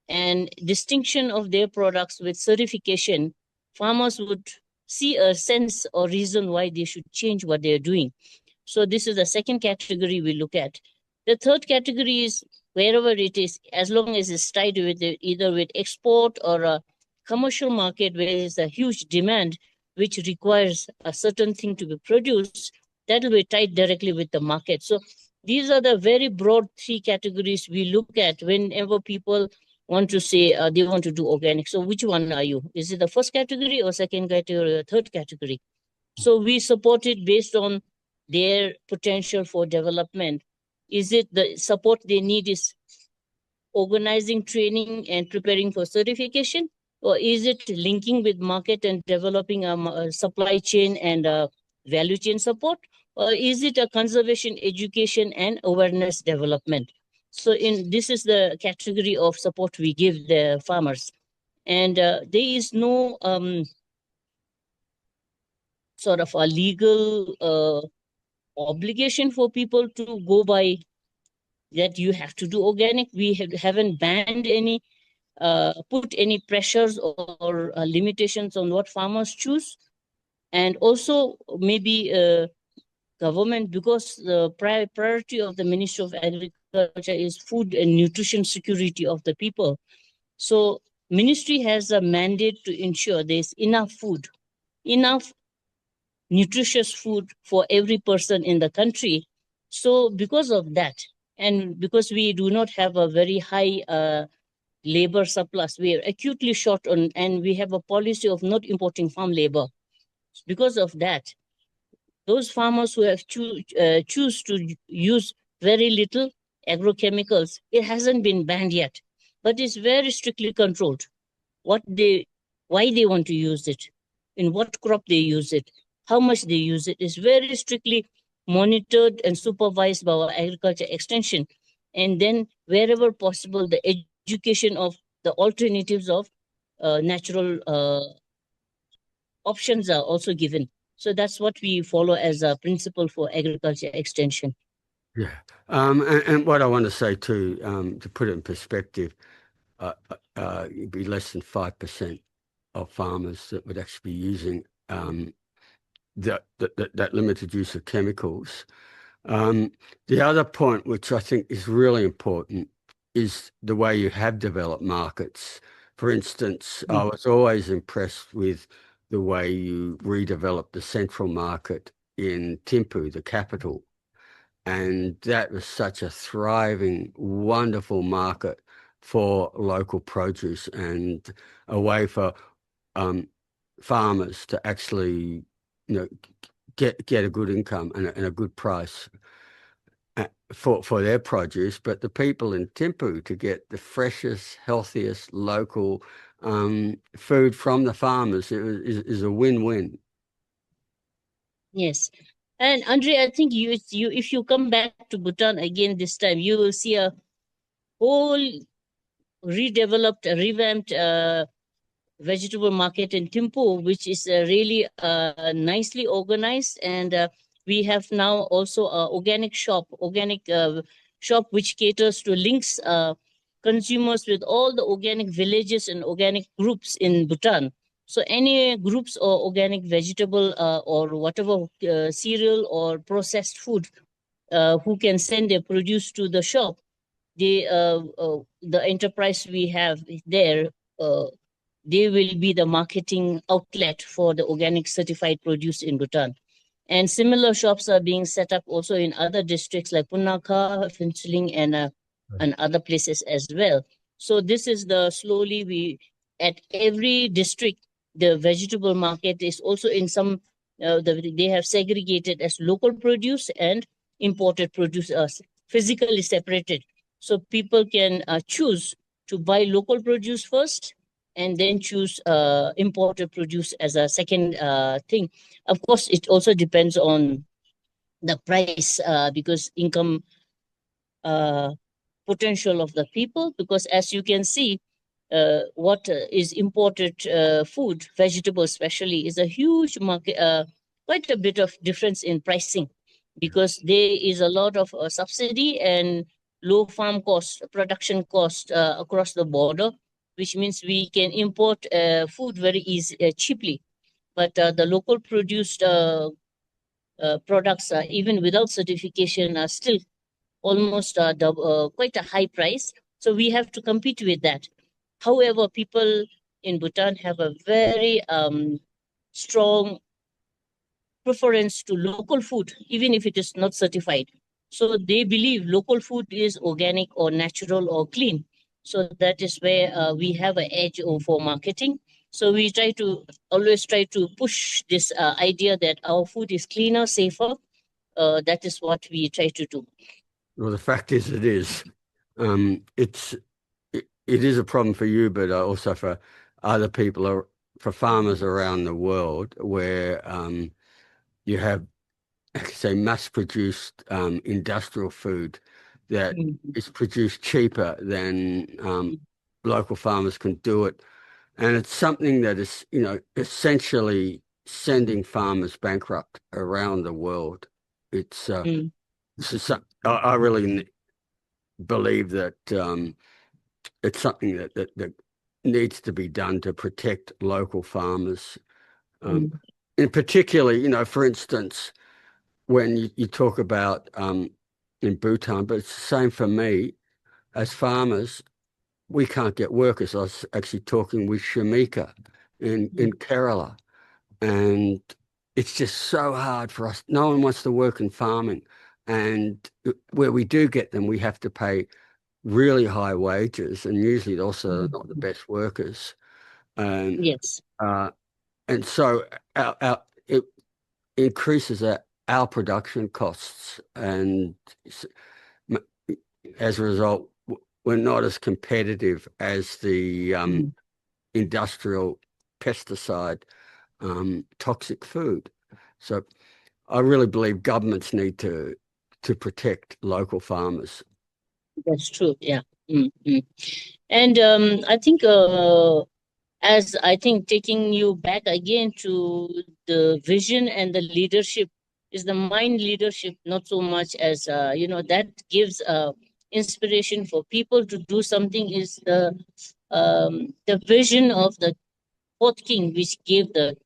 and distinction of their products with certification, farmers would see a sense or reason why they should change what they're doing. So this is the second category we look at. The third category is wherever it is, as long as it's tied with either with export or a commercial market where there's a huge demand which requires a certain thing to be produced, that will be tied directly with the market. So these are the very broad three categories we look at whenever people want to say they want to do organic. So which one are you? Is it the first category or second category or third category? So we support it based on their potential for development. Is it the support they need is organizing, training, and preparing for certification? or is it linking with market and developing a supply chain and value chain support, or is it a conservation, education, and awareness development? So this is the category of support we give the farmers. And there is no sort of a legal obligation for people to go by that you have to do organic. We haven't banned any, put any pressures or limitations on what farmers choose. And also maybe government, because the priority of the Ministry of Agriculture is food and nutrition security of the people. So ministry has a mandate to ensure there's enough food, enough nutritious food for every person in the country. So because of that, and because we do not have a very high labor surplus, we are acutely short on, and we have a policy of not importing farm labor. Because of that, those farmers who have choose to use very little agrochemicals, it hasn't been banned yet, but it's very strictly controlled. Why they want to use it, in what crop they use it, how much they use it is very strictly monitored and supervised by our agriculture extension. And then wherever possible, the education of the alternatives of natural options are also given. So that's what we follow as a principle for agriculture extension. Yeah. And what I want to say too, to put it in perspective, it'd be less than 5% of farmers that would actually be using that limited use of chemicals. The other point, which I think is really important, is the way you have developed markets. For instance, I was always impressed with the way you redeveloped the central market in Thimphu, the capital. And that was such a thriving, wonderful market for local produce and a way for farmers to actually, get a good income and a good price for their produce, but the people in Thimphu to get the freshest, healthiest local food from the farmers is a win-win. Yes. And Andre, I think if you come back to Bhutan again this time, you will see a whole redeveloped, revamped vegetable market in Thimphu, which is really nicely organized. And we have now also an organic shop which caters to links consumers with all the organic villages and organic groups in Bhutan. So any groups or organic vegetable or whatever cereal or processed food who can send their produce to the shop, the enterprise we have there, they will be the marketing outlet for the organic certified produce in Bhutan. And similar shops are being set up also in other districts like Punakha, Phinchiling, and other places as well. So this is at every district, the vegetable market is also in some, they have segregated as local produce and imported produce, physically separated. So people can choose to buy local produce first and then choose imported produce as a second thing. Of course, it also depends on the price because income potential of the people, because as you can see, what is imported food, vegetables especially, is a huge market, quite a bit of difference in pricing, because there is a lot of subsidy and low farm cost, production cost across the border, which means we can import food very cheaply. But the local produced products, even without certification, are still almost quite a high price. So we have to compete with that. However, people in Bhutan have a very strong preference to local food, even if it is not certified. So they believe local food is organic or natural or clean. So that is where we have an edge for marketing. So we always try to push this idea that our food is cleaner, safer. That is what we try to do. Well, the fact is, it is. It is a problem for you, but also for other people are for farmers around the world where you have, say, mass-produced industrial food that is produced cheaper than local farmers can do it. And it's something that is, essentially sending farmers bankrupt around the world. It's I really believe that it's something that needs to be done to protect local farmers. In particular, for instance, when you talk about in Bhutan, but it's the same for me as farmers, we can't get workers. I was actually talking with Shamika in Kerala, and it's just so hard for us. No one wants to work in farming. And where we do get them, we have to pay really high wages, and usually also not the best workers. And Yes. And so it increases our production costs, and as a result, we're not as competitive as the industrial pesticide toxic food. So I really believe governments need to protect local farmers. That's true. Yeah. And I think as I think taking you back again to the vision and the leadership is the mind leadership, not so much as that gives inspiration for people to do something is the vision of the fourth king, which gave the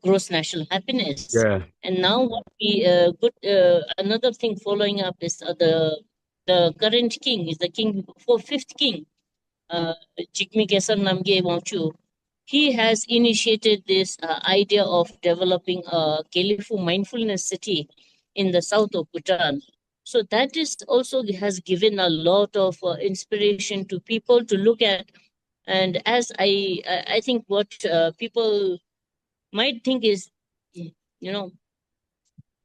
gross national happiness. Yeah. And now what we another thing following up is the current king is the king for fifth king, Kesang Namge Wangchu. He has initiated this idea of developing a Kelifu mindfulness city in the south of Bhutan. So that is also has given a lot of inspiration to people to look at. And as I think what people might think is, the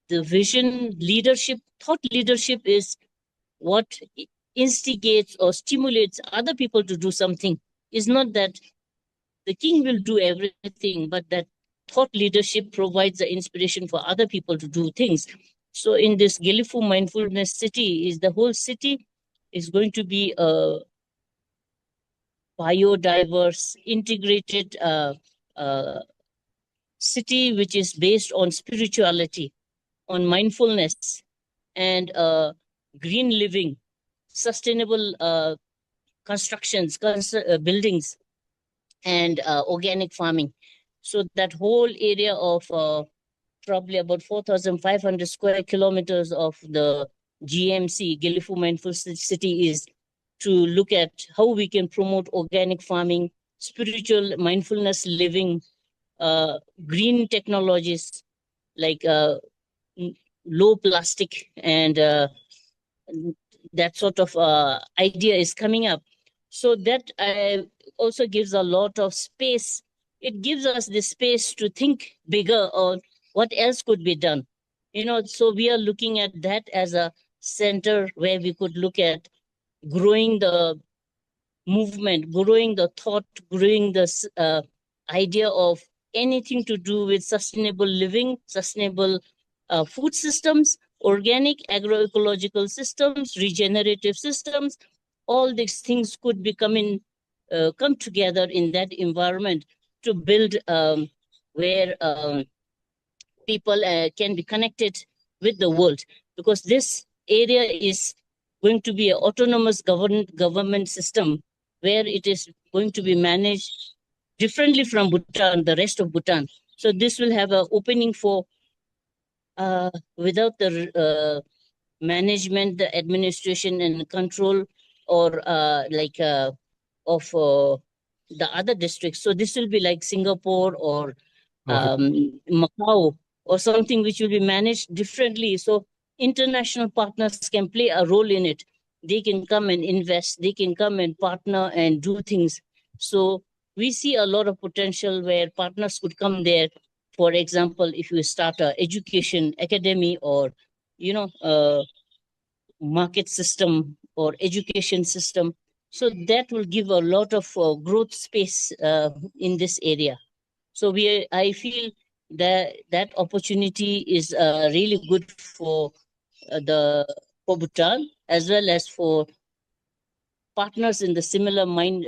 vision leadership, thought leadership is what instigates or stimulates other people to do something. Is not that the king will do everything, but that thought leadership provides the inspiration for other people to do things. So in this Gelifu mindfulness city, is the whole city is going to be a biodiverse, integrated city which is based on spirituality, on mindfulness, and green living, sustainable constructions, buildings, and organic farming. So that whole area of probably about 4,500 square kilometers of the GMC, Gilifu Mindful City, is to look at how we can promote organic farming, spiritual mindfulness living, green technologies like low plastic, and that sort of idea is coming up. So that also gives a lot of space. It gives us the space to think bigger on what else could be done. So we are looking at that as a center where we could look at growing the movement, growing the thought, growing the idea of anything to do with sustainable living, sustainable food systems, organic agroecological systems, regenerative systems. All these things could be come together in that environment to build where people can be connected with the world, because this area is going to be an autonomous government system where it is going to be managed differently from Bhutan, the rest of Bhutan. So this will have an opening for without the management, the administration and control, or of the other districts. So this will be like Singapore or Macau or something which will be managed differently. So international partners can play a role in it. They can come and invest. They can come and partner and do things. So we see a lot of potential where partners could come there. For example, if you start a education academy or, market system or education system. So that will give a lot of growth space in this area. So I feel that opportunity is really good for Bhutan, as well as for partners in the similar mind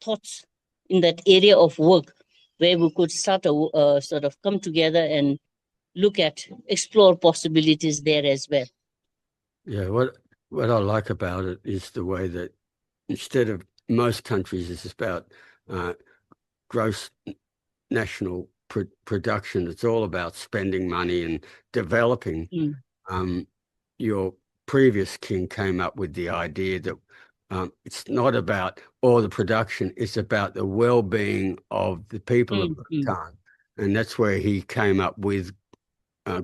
thoughts in that area of work, where we could start a sort of come together and explore possibilities there as well. Yeah, what I like about it is the way that instead of most countries, it's about gross national production. It's all about spending money and developing. Your previous king came up with the idea that it's not about all the production, it's about the well-being of the people of Bhutan. And that's where he came up with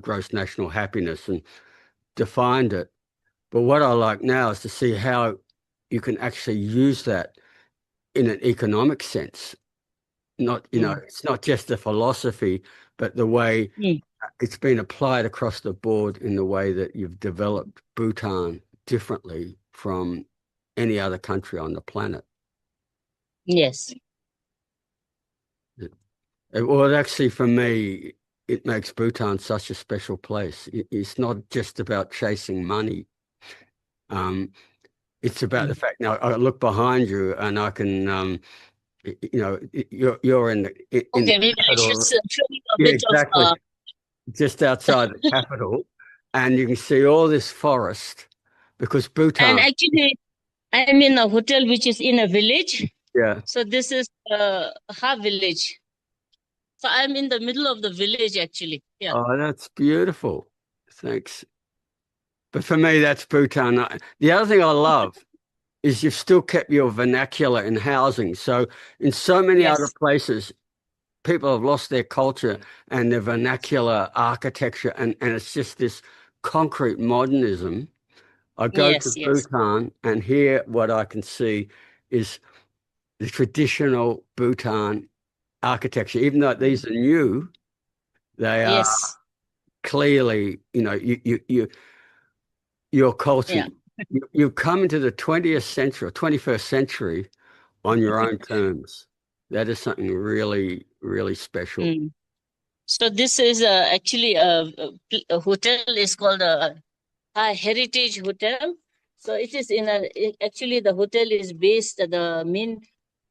gross national happiness and defined it. But what I like now is to see how you can actually use that in an economic sense. Not, it's not just a philosophy, but the way it's been applied across the board in the way that you've developed Bhutan differently from any other country on the planet. Yes. Well, actually, for me, it makes Bhutan such a special place. It's not just about chasing money. It's about the fact, now I look behind you and I can, you're in the Maybe I should show you a bit exactly. of Just outside the capital, and you can see all this forest because Bhutan. And actually, I'm in a hotel which is in a village. Yeah. So this is Ha village. So I'm in the middle of the village, actually. Yeah. Oh, that's beautiful. Thanks. But for me, that's Bhutan. The other thing I love is you've still kept your vernacular in housing. So in so many other places, people have lost their culture and their vernacular architecture, and it's just this concrete modernism. I go to Bhutan, and here what I can see is the traditional Bhutan architecture. Even though these are new, they are clearly, your culture. You've come into the 20th century, 21st century on your own terms. That is something really, really special. So this is actually a hotel is called a Heritage Hotel. So it is actually the hotel is based, the main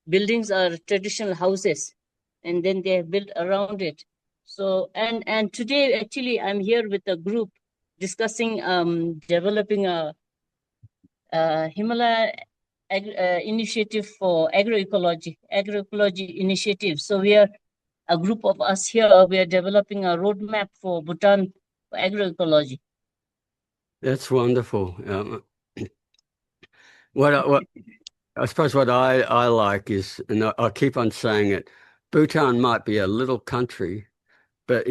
buildings are traditional houses, and then they have built around it. So, and today actually I'm here with a group discussing developing a Himalaya initiative for agroecology initiative. So we are a group of us here. We are developing a roadmap for Bhutan for agroecology. That's wonderful. What I suppose what I like is, and I keep on saying it, Bhutan might be a little country, but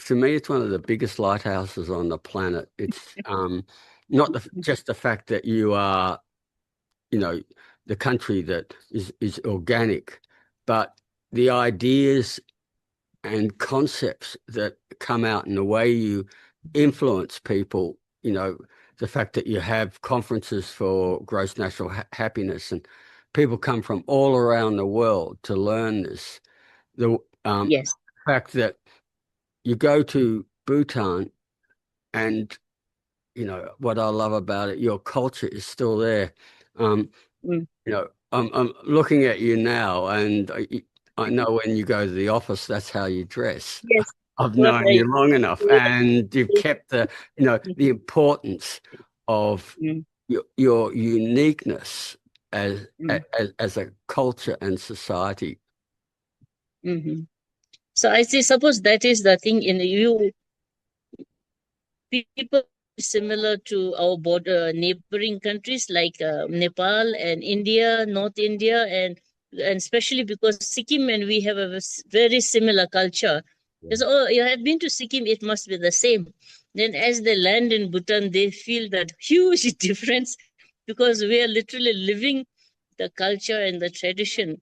to me, it's one of the biggest lighthouses on the planet. It's not just the fact that you are, the country that is organic, but the ideas and concepts that come out in the way you influence people, the fact that you have conferences for gross national happiness and people come from all around the world to learn this. The fact that you go to Bhutan and, what I love about it, your culture is still there. I'm looking at you now and I know when you go to the office, that's how you dress. Yes. I've known you long enough, and you've kept the importance of your uniqueness as a culture and society. So I say, suppose that is the thing in you. People similar to our border neighboring countries like Nepal and India, North India, and especially because Sikkim and we have a very similar culture. Because, you have been to Sikkim, it must be the same. Then as they land in Bhutan, they feel that huge difference because we are literally living the culture and the tradition.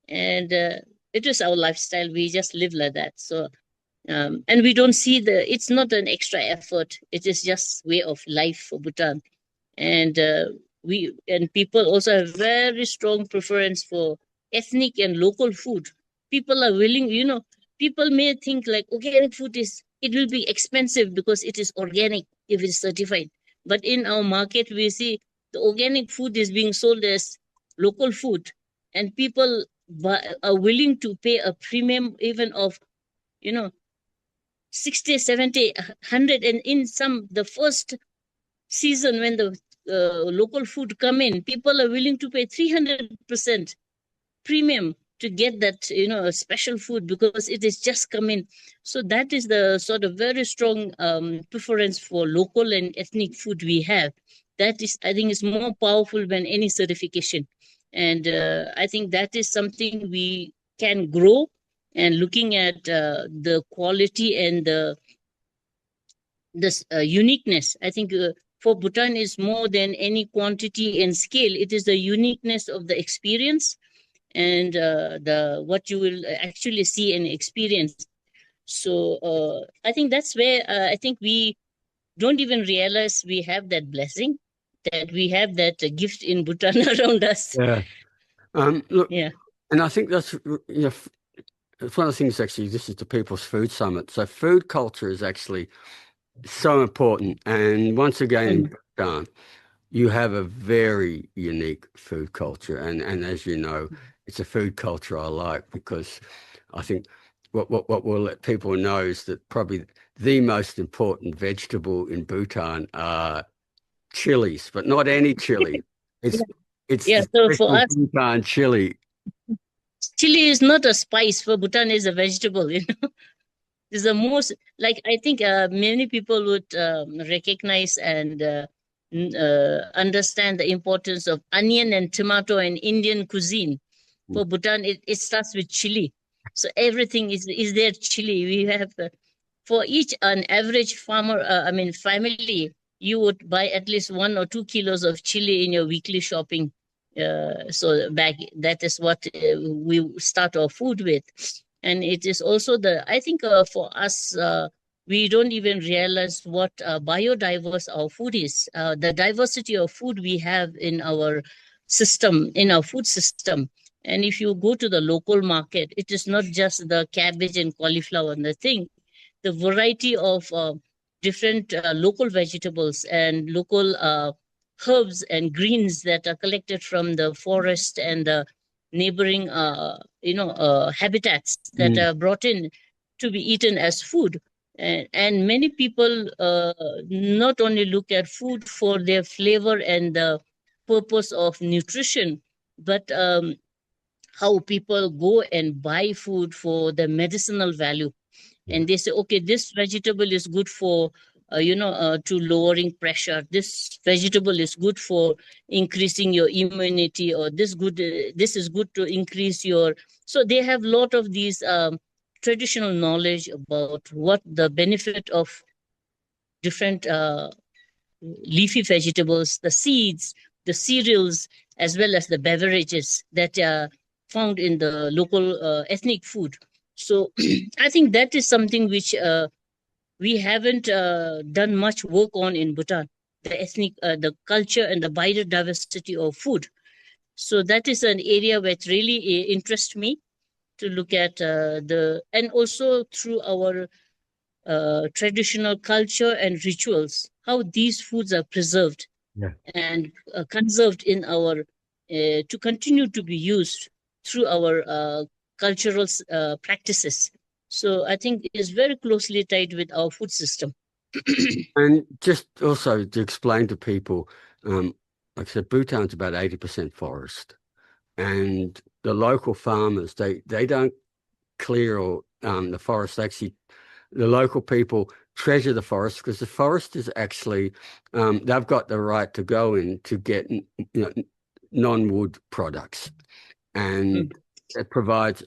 And it is our lifestyle. We just live like that. So, and we don't see it's not an extra effort. It is just way of life for Bhutan. And people also have very strong preference for ethnic and local food. People are willing, people may think like organic food it will be expensive because it is organic if it's certified. But in our market, we see the organic food is being sold as local food, and people are willing to pay a premium even of, 60, 70, 100. And in the first season when the local food come in, people are willing to pay 300% premium to get that, special food because it is just come in. So that is the sort of very strong preference for local and ethnic food we have. That is, I think, is more powerful than any certification. And I think that is something we can grow. And looking at the quality and this uniqueness, I think for Bhutan is more than any quantity and scale. It is the uniqueness of the experience and what you will actually see and experience. So I think that's where I think we don't even realize we have that blessing, that we have that gift in Bhutan around us. Yeah. Look, Yeah. and I think that's, it's one of the things, actually, this is the People's Food Summit. So food culture is actually so important. And once again, in Bhutan, you have a very unique food culture. And as you know, it's a food culture I like, because I think what will let people know is that probably the most important vegetable in Bhutan are chilies, but not any chili. It's Yeah, the so for special us, Bhutan chili. chili is not a spice. For Bhutan is a vegetable, It's the most, like, I think many people would recognize and understand the importance of onion and tomato in Indian cuisine. For Bhutan, it starts with chili. So everything is there chili. We have, for each an average farmer, family, you would buy at least 1 or 2 kilos of chili in your weekly shopping. So that is what we start our food with. And it is also I think for us, we don't even realize what biodiverse our food is. The diversity of food we have in our system, in our food system. And if you go to the local market, it is not just the cabbage and cauliflower and the thing. The variety of different local vegetables and local herbs and greens that are collected from the forest and the neighboring, habitats that are brought in to be eaten as food. And many people not only look at food for their flavor and the purpose of nutrition, but how people go and buy food for the medicinal value. And they say, okay, this vegetable is good for, to lowering pressure. This vegetable is good for increasing your immunity, or this is good to increase your. So they have a lot of these traditional knowledge about what the benefit of different leafy vegetables, the seeds, the cereals, as well as the beverages that are found in the local ethnic food. So I think that is something which we haven't done much work on in Bhutan, the ethnic, the culture and the biodiversity of food. So that is an area that really interests me to look at and also through our traditional culture and rituals, how these foods are preserved and conserved in our, to continue to be used through our cultural practices. So I think it is very closely tied with our food system. And just also to explain to people, like I said, Bhutan's about 80% forest, and the local farmers, they don't clear the forest. Actually, the local people treasure the forest, because the forest is actually, they've got the right to go in to get non-wood products, and it provides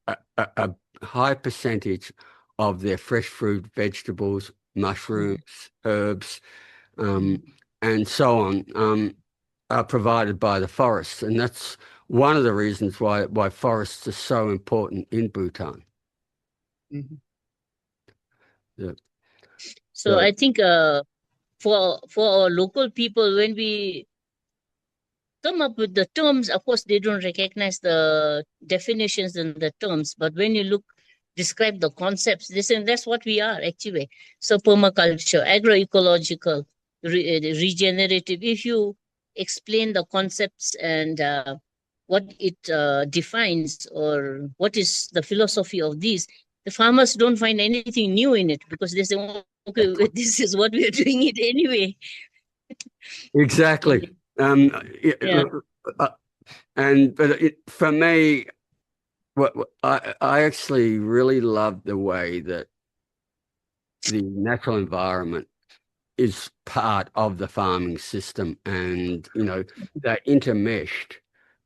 a high percentage of their fresh fruit, vegetables, mushrooms, herbs, and so on, are provided by the forests. And that's one of the reasons why forests are so important in Bhutan. Yeah. So I think for our local people, when we come up with the terms. Of course, they don't recognize the definitions and the terms, but when you describe the concepts, they say that's what we are actually. So permaculture, agroecological, regenerative. If you explain the concepts and what it defines or what is the philosophy of these, the farmers don't find anything new in it because they say, "Oh, okay, this is what we are doing it anyway." Exactly. Yeah. For me, I actually really love the way that the natural environment is part of the farming system, and they're intermeshed,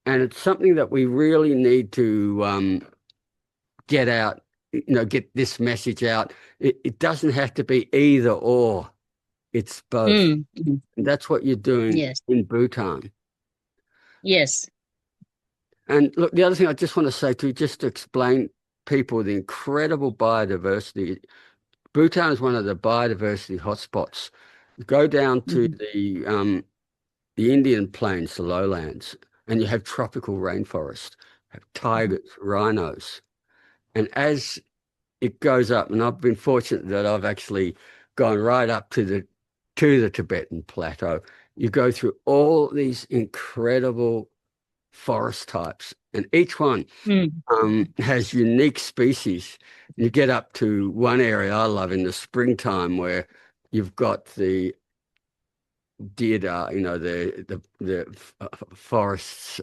and it's something that we really need to get out. Get this message out. It doesn't have to be either or. It's both. Mm. And that's what you're doing Yes. in Bhutan. Yes. And look, the other thing I just want to say just to explain people the incredible biodiversity. Bhutan is one of the biodiversity hotspots. Go down to the Indian plains, the lowlands, and you have tropical rainforest, have tigers, rhinos. And as it goes up, and I've been fortunate that I've actually gone right up to the Tibetan plateau, you go through all these incredible forest types, and each one has unique species. You get up to one area I love in the springtime where you've got the deodar, the forests,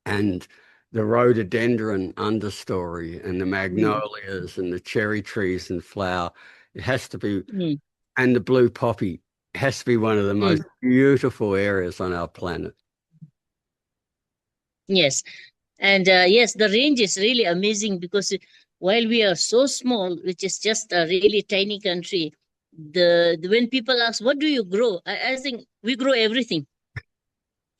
and the rhododendron understory and the magnolias and the cherry trees and flower. It has to be, and the blue poppy. It has to be one of the most beautiful areas on our planet. Yes. And yes, the range is really amazing because while we are so small, which is just a really tiny country, when people ask, what do you grow? I think we grow everything.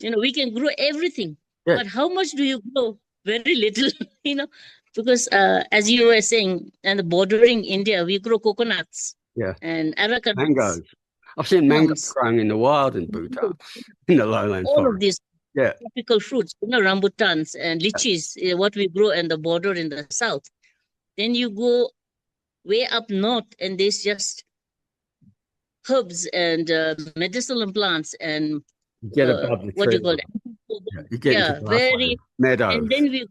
We can grow everything. Yeah. But how much do you grow? Very little, because as you were saying, and the bordering India, we grow coconuts. Yeah. And aracanus. Mangoes. I've seen mangoes growing in the wild in Bhutan, in the lowland all forest. of these tropical fruits, rambutans and lychees, what we grow in the border in the south. Then you go way up north and there's just herbs and medicinal plants and get above the what do you tree. call it? You get into very meadows. And then we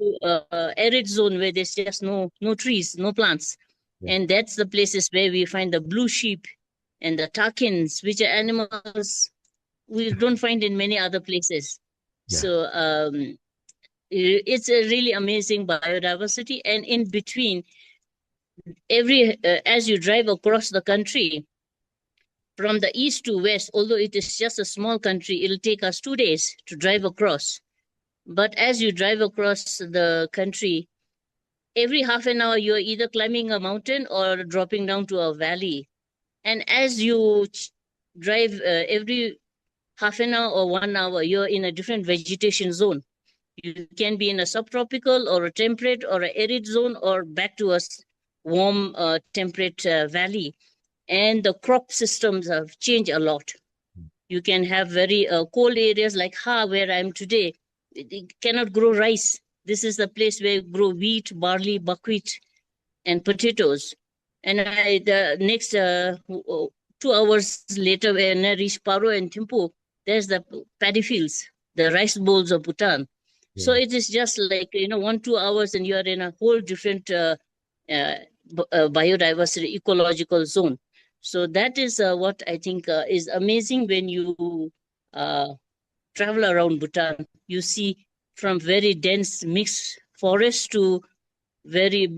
go to arid zone where there's just no trees, no plants. And that's the places where we find the blue sheep and the takins, which are animals we don't find in many other places. So it's a really amazing biodiversity. And in between, as you drive across the country, from the east to west, although it is just a small country, it'll take us 2 days to drive across. But as you drive across the country, every half an hour, you're either climbing a mountain or dropping down to a valley. And as you drive every half an hour or 1 hour, you're in a different vegetation zone. You can be in a subtropical or a temperate or an arid zone or back to a warm, temperate valley. And the crop systems have changed a lot. You can have very cold areas like where I am today. They cannot grow rice. This is the place where you grow wheat, barley, buckwheat, and potatoes. And the next 2 hours later, when I reach Paro and Thimphu, there's the paddy fields, the rice bowls of Bhutan. So it is just like, 1-2 hours and you are in a whole different biodiversity, ecological zone. So that is what I think is amazing when you travel around Bhutan. You see from very dense mixed forest to very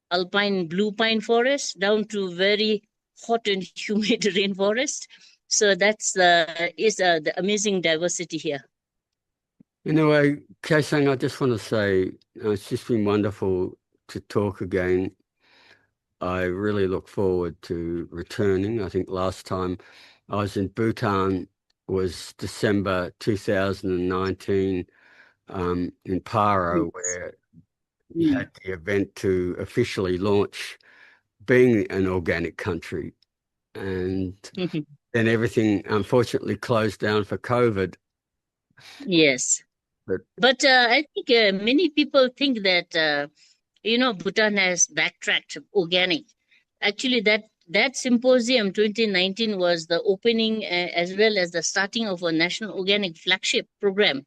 alpine blue pine forest down to very hot and humid rainforest. So that's the amazing diversity here. Anyway, Kesang, I just want to say it's just been wonderful to talk again. I really look forward to returning. I think last time I was in Bhutan was December 2019 in Paro, where you had the event to officially launch being an organic country. And then everything unfortunately closed down for COVID. Yes. But I think many people think that Bhutan has backtracked organic. Actually, that symposium 2019 was the opening as well as the starting of a national organic flagship program,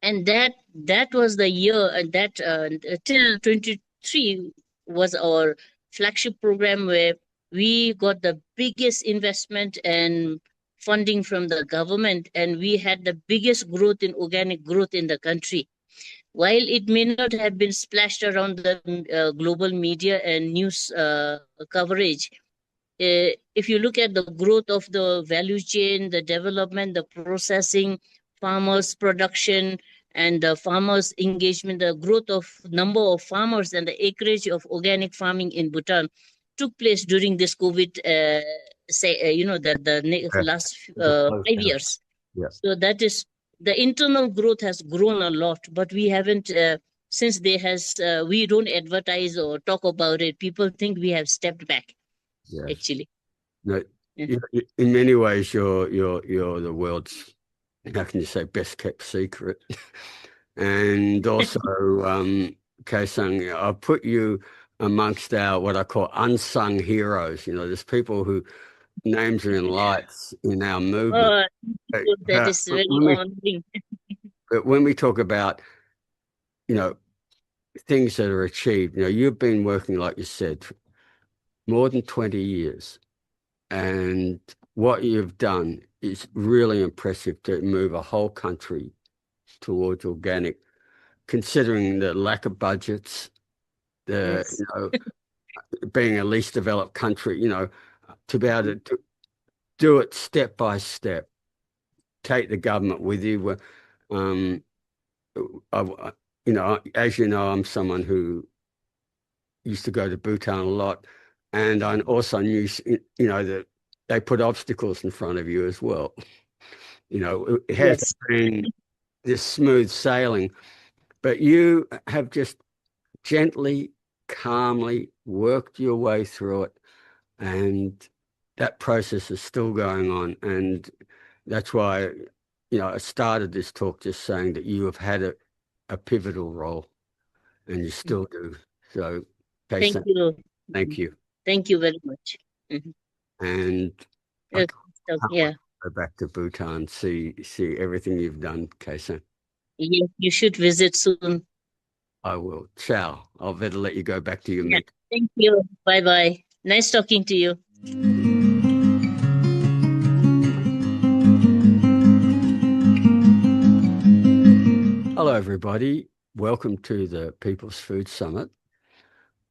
and that was the year that till 23 was our flagship program where we got the biggest investment and funding from the government, and we had the biggest growth in organic growth in the country. While it may not have been splashed around the global media and news coverage, if you look at the growth of the value chain, the development, the processing, farmers' production, and the farmers' engagement, the growth of number of farmers and the acreage of organic farming in Bhutan took place during this COVID, last The 5 years. Yeah. So that is the internal growth has grown a lot, but we haven't since we don't advertise or talk about it. People think we have stepped back. Yes. Actually, No, Yeah. in many ways, you're the world's, how can you say, best kept secret. And also, Kesang, I'll put you amongst our what I call unsung heroes. There's people who names are in lights in our movement. That is very honoring. But when we talk about, things that are achieved, you've been working, like you said, more than 20 years. And what you've done is really impressive to move a whole country towards organic, considering the lack of budgets, Yes. being a least developed country, to be able to do it step by step, take the government with you. As you know, I'm someone who used to go to Bhutan a lot, and I also knew, that they put obstacles in front of you as well. It has Yes. been this smooth sailing, but you have just gently, calmly worked your way through it, and that process is still going on. And that's why, I started this talk just saying that you have had a pivotal role, and you still do. So, Thank Kesang, you. thank you. Thank you very much. Mhm. And I Uh, can't yeah. wait to go back to Bhutan, see everything you've done, Kesang. Yes, you should visit soon. I will. Ciao. I'll better let you go back to your Yeah. meet. Thank you. Bye bye. Nice talking to you. Hello, everybody. Welcome to the People's Food Summit.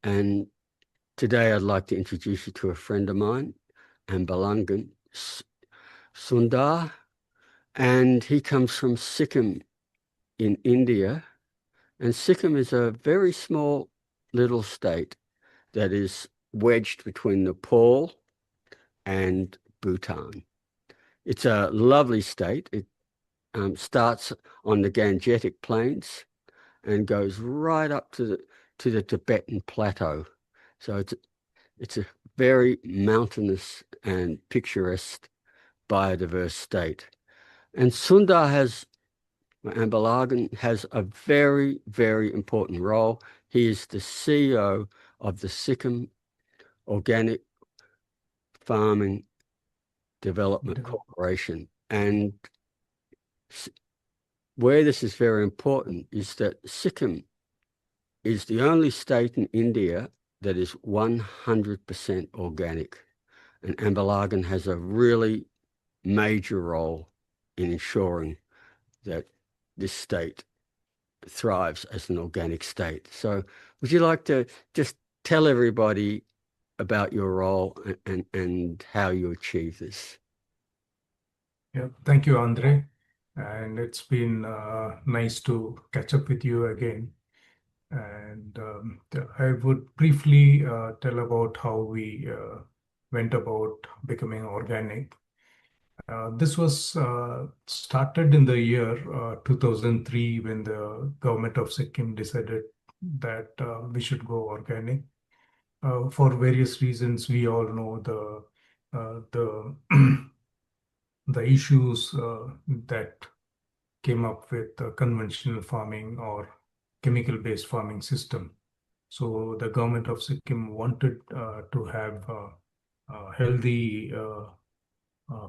And today I'd like to introduce you to a friend of mine, Anbalagan, Sundar. And he comes from Sikkim in India. And Sikkim is a very small little state that is wedged between Nepal and Bhutan. It's a lovely state. It starts on the Gangetic Plains and goes right up to the Tibetan Plateau. So it's a very mountainous and picturesque biodiverse state. And Anbalagan has a very, very important role. He is the CEO of the Sikkim Organic Farming Development Corporation. And where this is very important is that Sikkim is the only state in India that is 100% organic. And Anbalagan has a really major role in ensuring that this state thrives as an organic state. So would you like to just tell everybody about your role and how you achieve this? Yeah, thank you, Andre. And it's been nice to catch up with you again. And I would briefly tell about how we went about becoming organic. This was started in the year 2003 when the government of Sikkim decided that we should go organic. For various reasons, we all know the the issues that came up with conventional farming or chemical-based farming system. So the government of Sikkim wanted to have healthy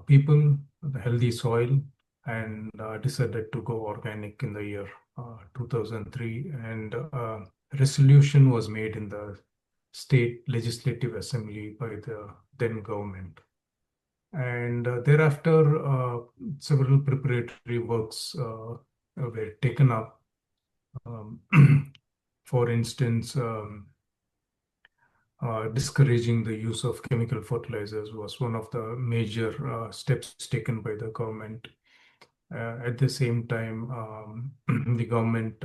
people, the healthy soil, and decided to go organic in the year 2003. And resolution was made in the state legislative assembly by the then government. And thereafter, several preparatory works were taken up. Um, for instance, discouraging the use of chemical fertilizers was one of the major steps taken by the government. At the same time, the government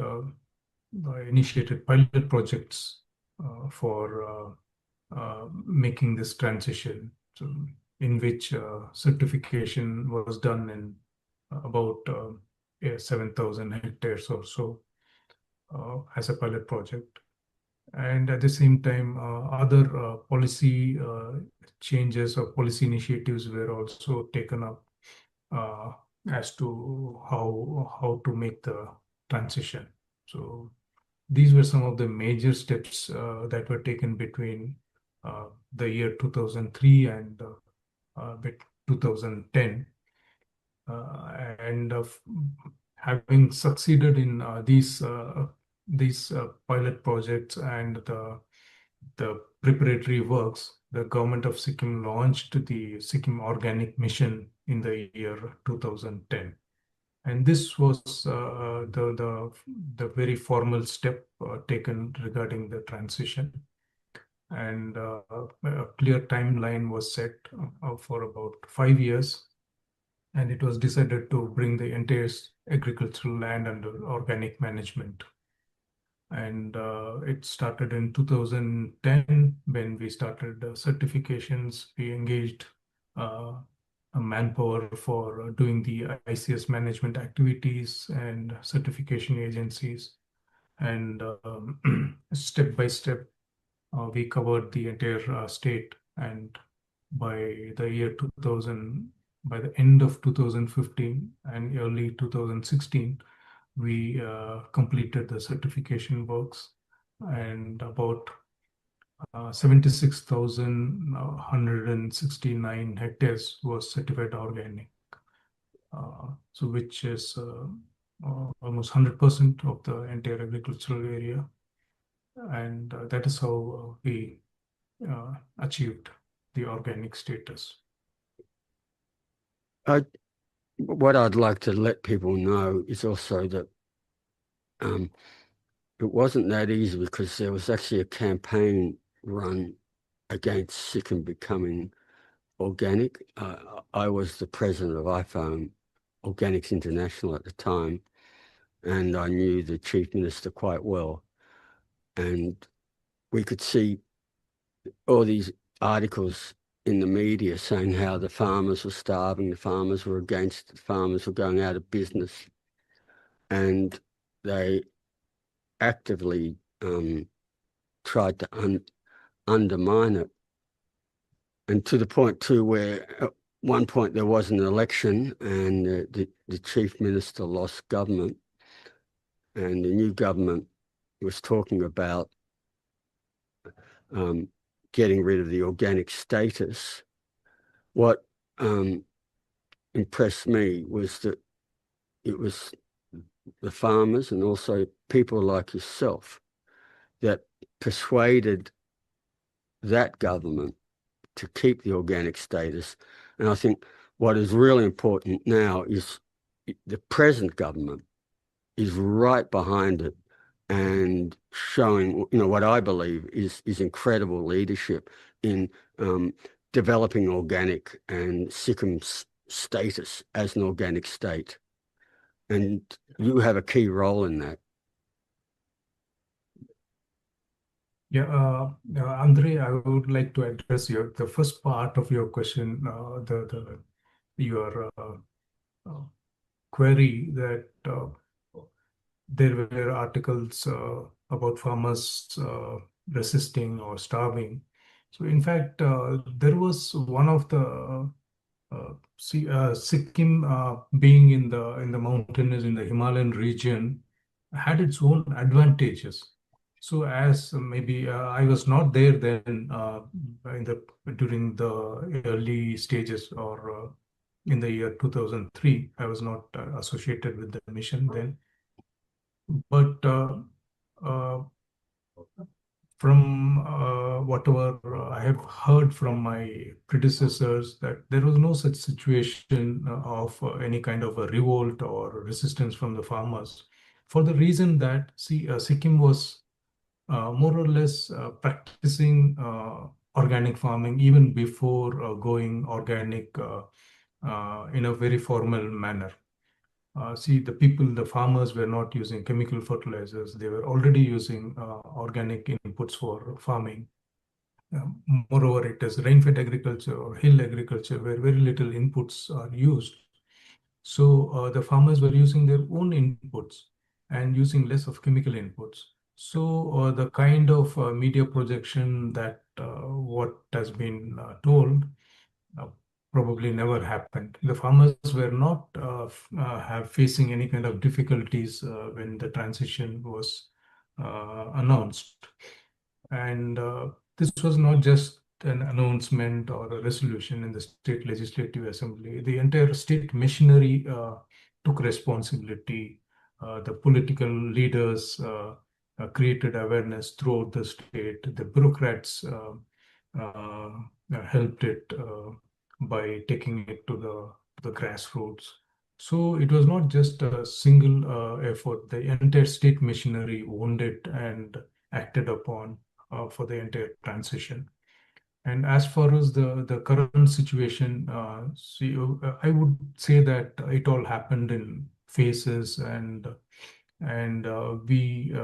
initiated pilot projects for making this transition, so in which certification was done in about 7,000 hectares or so as a pilot project. And at the same time, other policy changes or policy initiatives were also taken up as to how to make the transition. So these were some of the major steps that were taken between the year 2003 and 2010. And having succeeded in these pilot projects and the preparatory works, the government of Sikkim launched the Sikkim Organic Mission in the year 2010. And this was the very formal step taken regarding the transition. And a clear timeline was set for about 5 years. And it was decided to bring the entire agricultural land under organic management. And it started in 2010 when we started certifications. We engaged a manpower for doing the ICS management activities and certification agencies. And step by step, we covered the entire state. And by the year 2000, by the end of 2015 and early 2016, we completed the certification works, and about 76,169 hectares was certified organic, so which is almost 100% of the entire agricultural area. And that is how we achieved the organic status. What I'd like to let people know is also that it wasn't that easy, because there was actually a campaign run against Sikkim becoming organic. I was the president of IFOAM Organics International at the time, and I knew the chief minister quite well. And we could see all these articles in the media saying how the farmers were starving, the farmers were against, the farmers were going out of business. And they actively tried to undermine it. And to the point too where at one point there was an election and the chief minister lost government, and the new government was talking about getting rid of the organic status. What impressed me was that it was the farmers and also people like yourself that persuaded that government to keep the organic status. And I think what is really important now is the present government is right behind it and showing, what I believe is incredible leadership in developing organic and Sikkim's status as an organic state. And you have a key role in that. Yeah, Andre, I would like to address the first part of your question, your query that there were articles about farmers resisting or starving. So in fact, there was one of the Sikkim, being in the mountainous in the Himalayan region, had its own advantages. So as maybe I was not there then during the early stages or in the year 2003, I was not associated with the mission then. But uh, from whatever I have heard from my predecessors, that there was no such situation of any kind of a revolt or resistance from the farmers, for the reason that Sikkim was more or less practicing organic farming even before going organic in a very formal manner. The farmers were not using chemical fertilizers. They were already using organic inputs for farming. Moreover, it is rain-fed agriculture or hill agriculture where very little inputs are used. So the farmers were using their own inputs and using less of chemical inputs. So the kind of media projection that what has been told uh, probably never happened. The farmers were not have facing any kind of difficulties when the transition was announced. And this was not just an announcement or a resolution in the state legislative assembly. The entire state machinery took responsibility. The political leaders created awareness throughout the state. The bureaucrats uh, helped it by taking it to the grassroots. So it was not just a single effort. The entire state machinery owned it and acted upon for the entire transition. And as far as the current situation, I would say that it all happened in phases, and we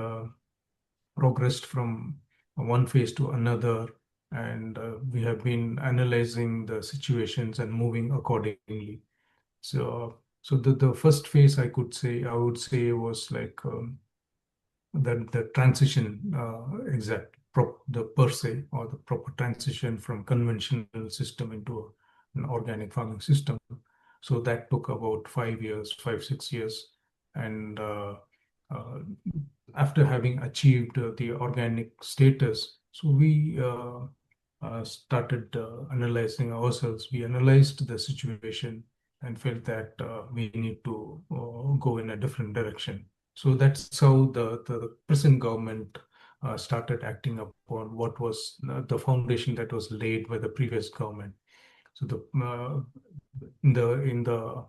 progressed from one phase to another, and we have been analyzing the situations and moving accordingly. So the first phase I would say was like the transition the per se or the proper transition from conventional system into an organic farming system. So that took about 5 years, 5 6 years, and uh, after having achieved the organic status, so we started analyzing ourselves. We analyzed the situation and felt that we need to go in a different direction. So that's how the present government started acting upon what was the foundation that was laid by the previous government. So in the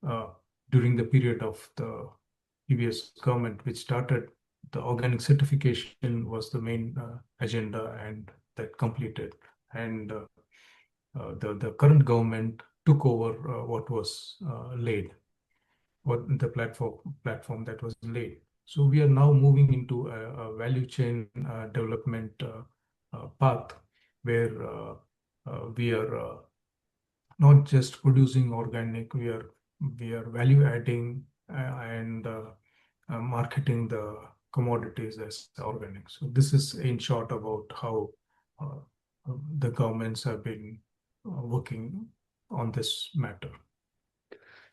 uh, during the period of the previous government, which started, the organic certification was the main agenda, and that completed. And the current government took over what was laid, what the platform that was laid. So we are now moving into a value chain development path where we are not just producing organic, we are value adding and marketing the commodities as organic. So this is in short about how uh, the governments have been working on this matter.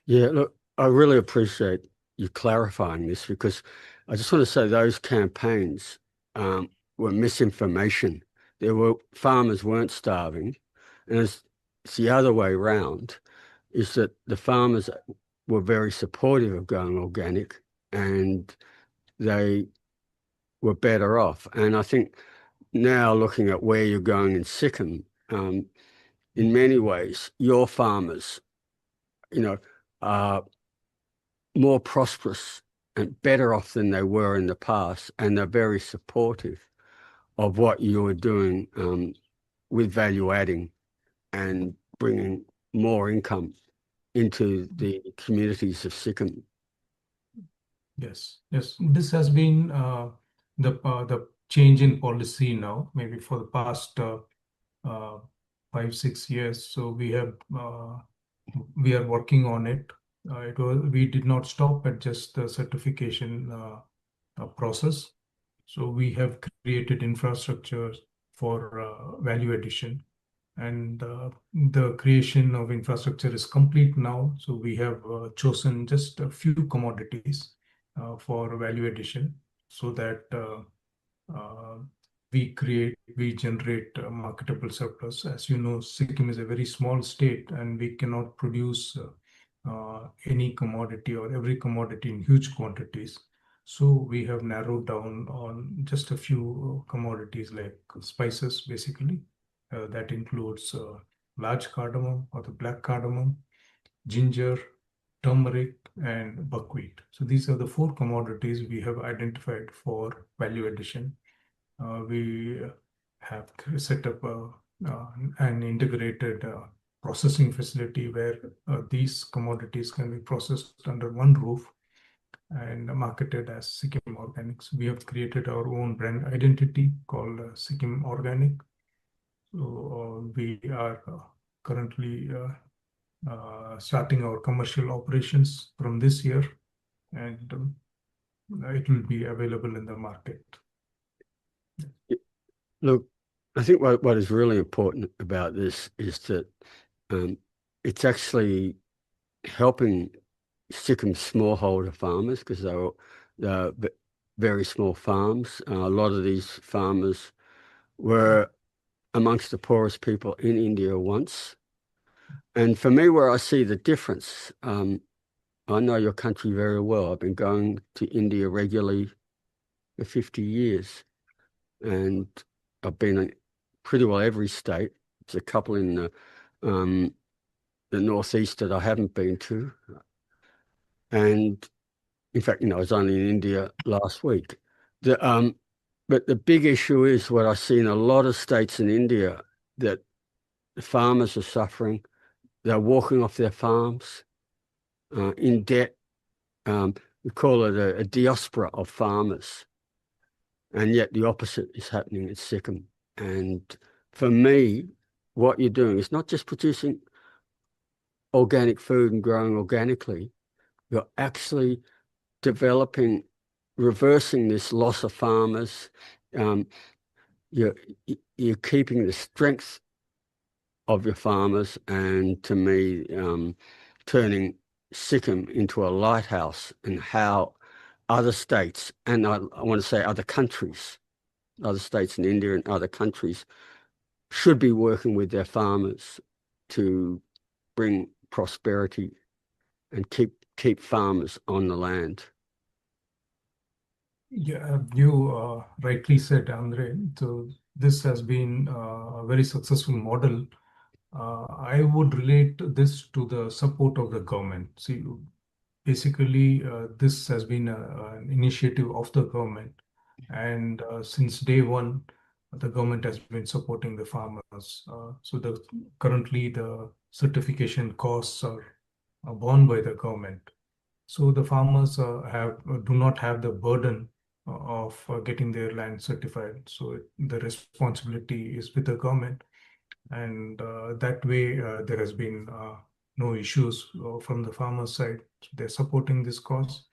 Yeah, look, I really appreciate you clarifying this, because I just want to say those campaigns were misinformation. Farmers weren't starving, and it's the other way around, is that the farmers were very supportive of going organic, and they were better off. And I think now, looking at where you're going in Sikkim, in many ways, your farmers, are more prosperous and better off than they were in the past, and they're very supportive of what you are doing with value adding and bringing more income into the communities of Sikkim. Yes, yes. This has been the change in policy now, maybe for the past uh, 5 6 years. So we are working on it. We did not stop at just the certification process. So we have created infrastructure for value addition, and the creation of infrastructure is complete now. So we have chosen just a few commodities for value addition, so that we generate marketable surplus. As you know, Sikkim is a very small state, and we cannot produce any commodity or every commodity in huge quantities. So we have narrowed down on just a few commodities like spices, basically. That includes large cardamom or the black cardamom, ginger, turmeric, and buckwheat. So these are the four commodities we have identified for value addition. We have set up an integrated processing facility where these commodities can be processed under one roof and marketed as Sikkim Organics. We have created our own brand identity called Sikkim Organic. So we are currently starting our commercial operations from this year, and it will be available in the market. Look, I think what is really important about this is that it's actually helping Sikkim smallholder farmers, because they're very small farms. A lot of these farmers were amongst the poorest people in India once. And for me, where I see the difference, I know your country very well. I've been going to India regularly for 50 years, and I've been in pretty well every state. There's a couple in the northeast that I haven't been to. And in fact, I was only in India last week. But the big issue is what I see in a lot of states in India, that the farmers are suffering. They're walking off their farms in debt. We call it a diaspora of farmers. And yet the opposite is happening in Sikkim. And for me, what you're doing is not just producing organic food and growing organically, you're actually reversing this loss of farmers. You're keeping the strength of your farmers, and to me, turning Sikkim into a lighthouse in how other states, and I want to say other countries, other states in India and other countries, should be working with their farmers to bring prosperity and keep farmers on the land. Yeah, you rightly said, Andre. So this has been a very successful model. I would relate this to the support of the government. See, basically, this has been an initiative of the government, and since day one, the government has been supporting the farmers. So currently the certification costs are borne by the government. So the farmers do not have the burden of getting their land certified. So the responsibility is with the government, and that way there has been no issues from the farmer side. So they're supporting this cause,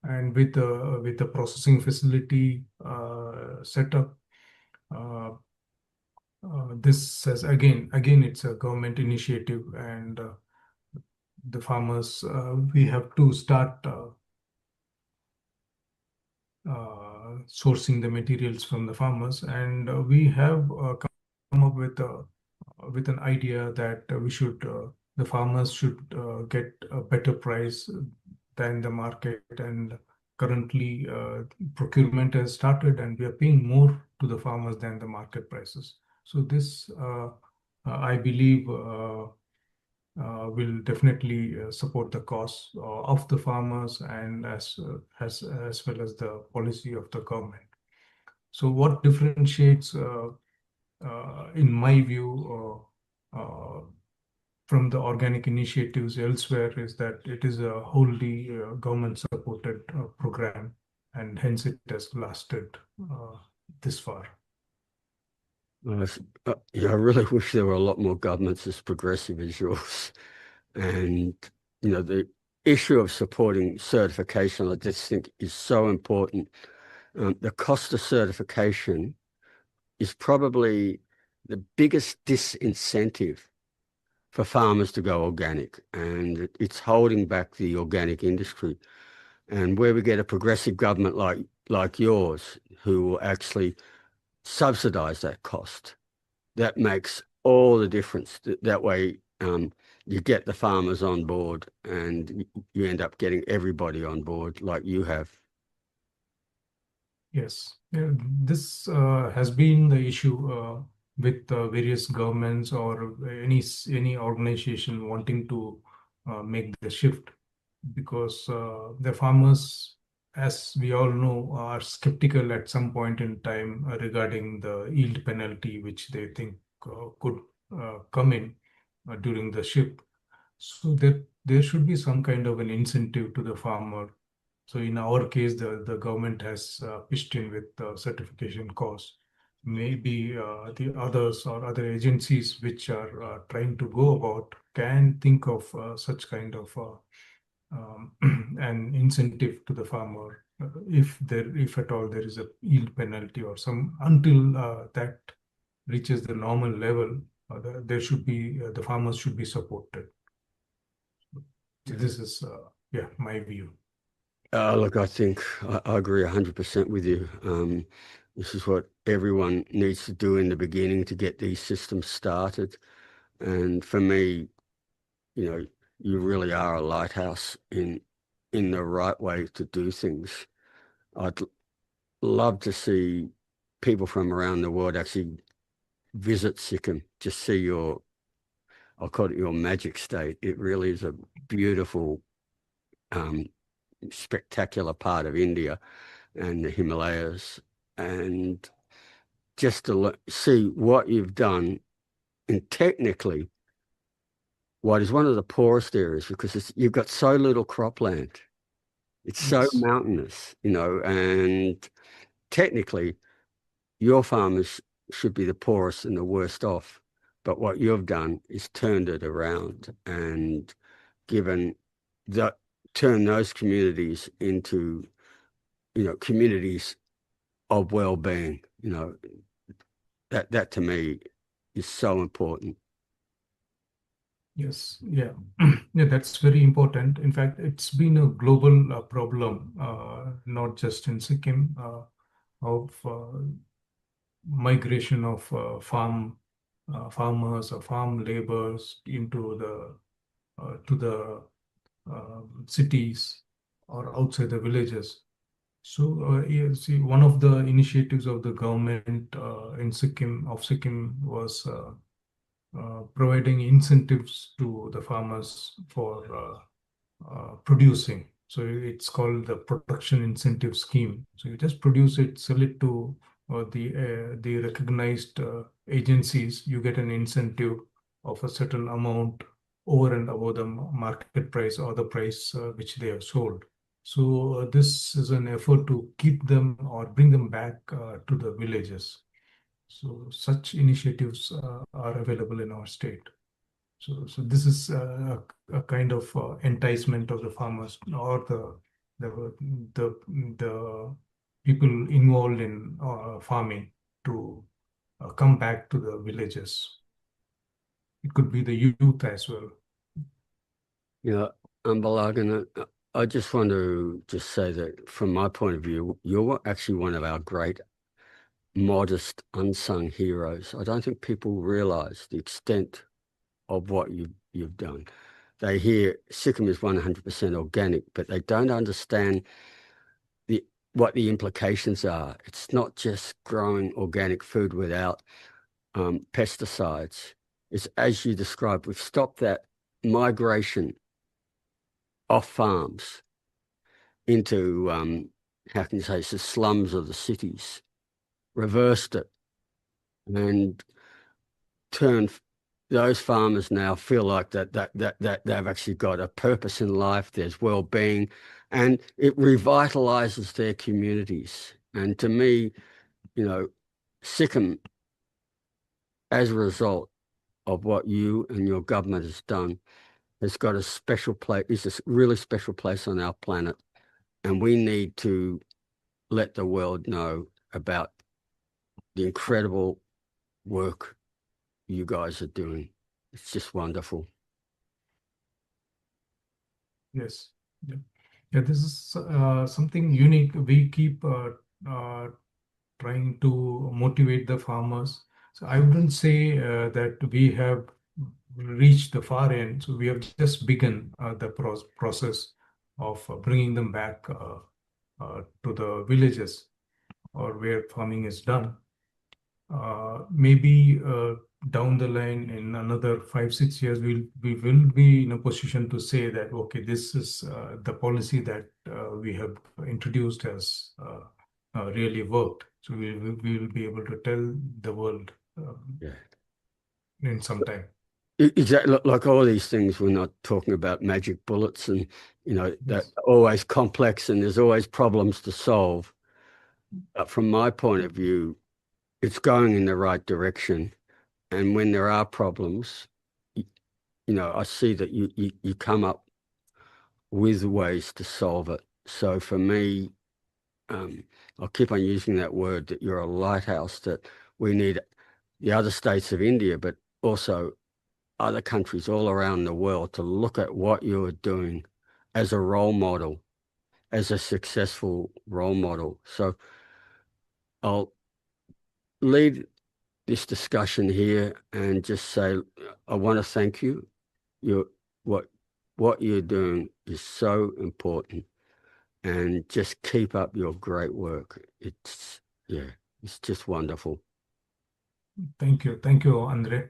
and with the processing facility set up, this has again it's a government initiative, and the farmers, we have to start sourcing the materials from the farmers, and we have come up with an idea that the farmers should get a better price than the market. And currently, procurement has started, and we are paying more to the farmers than the market prices. So this, I believe, will definitely support the cause of the farmers, and as well as the policy of the government. So what differentiates, in my view, from the organic initiatives elsewhere is that it is a wholly government-supported program, and hence it has lasted this far. I really wish there were a lot more governments as progressive as yours. And, the issue of supporting certification, I just think, is so important. The cost of certification is probably the biggest disincentive for farmers to go organic, and it's holding back the organic industry. And where we get a progressive government like yours, who will actually subsidize that cost, that makes all the difference. That way, you get the farmers on board, and you end up getting everybody on board like you have. Yes, yeah, this has been the issue with various governments or any organization wanting to make the shift, because the farmers, as we all know, are skeptical at some point in time regarding the yield penalty, which they think could come in during the shift. So that there should be some kind of an incentive to the farmer. So in our case, the government has pitched in with certification costs. Maybe the others or other agencies which are trying to go about can think of such kind of an incentive to the farmer, if at all there is a yield penalty or some, until that reaches the normal level, there should be the farmers should be supported. This is yeah, my view. Look, I think I agree 100% with you. This is what everyone needs to do in the beginning to get these systems started. And for me, you really are a lighthouse in the right way to do things. I'd love to see people from around the world actually visit Sikkim, just see I'll call it your magic state. It really is a beautiful, spectacular part of India and the Himalayas, and just to see what you've done, and technically what is one of the poorest areas, because you've got so little cropland. It's so Yes. mountainous, and technically your farmers should be the poorest and the worst off. But what you've done is turned it around and turn those communities into, communities of well-being. That to me is so important. Yes, yeah, yeah, that's very important. In fact, it's been a global problem, not just in Sikkim, of migration of farmers or farm laborers into the cities or outside the villages. So, yeah, see, one of the initiatives of the government in Sikkim was providing incentives to the farmers for producing. So it's called the production incentive scheme. So you just produce it, sell it to the recognized agencies. You get an incentive of a certain amount over and above the market price or the price which they have sold. So this is an effort to keep them or bring them back to the villages. So such initiatives are available in our state. So this is a kind of enticement of the farmers or the people involved in farming to come back to the villages. It could be the youth as well. Anbalagan, I just want to say that from my point of view, you're actually one of our great modest unsung heroes. I don't think people realize the extent of what you've done. They hear Sikkim is 100% organic, but they don't understand what the implications are. It's not just growing organic food without pesticides. It's, as you described, we've stopped that migration off farms into, how can you say, the slums of the cities, reversed it, and turned those farmers now feel like that they've actually got a purpose in life. There's well-being, and it revitalizes their communities. And to me, Sikkim, as a result of what you and your government has done, has got a special place. It's a really special place on our planet, and we need to let the world know about the incredible work you guys are doing. It's just wonderful. Yes. Yeah. Yeah, this is something unique. We keep trying to motivate the farmers. So I wouldn't say that we have reached the far end. So we have just begun the process of bringing them back to the villages or where farming is done. Maybe down the line in another 5-6 years, we will be in a position to say that, okay, this is the policy that we have introduced has really worked. So we will be able to tell the world Yeah. in some time. Exactly. Like all these things, we're not talking about magic bullets and, they're always complex and there's always problems to solve. But from my point of view, it's going in the right direction. And when there are problems, I see that you come up with ways to solve it. So for me, I'll keep on using that word, that you're a lighthouse, that we need the other states of India, but also other countries all around the world to look at what you're doing as a role model, as a successful role model. So I'll leave this discussion here and just say, I want to thank you. What you're doing is so important, and just keep up your great work. It's just wonderful. Thank you, Andre.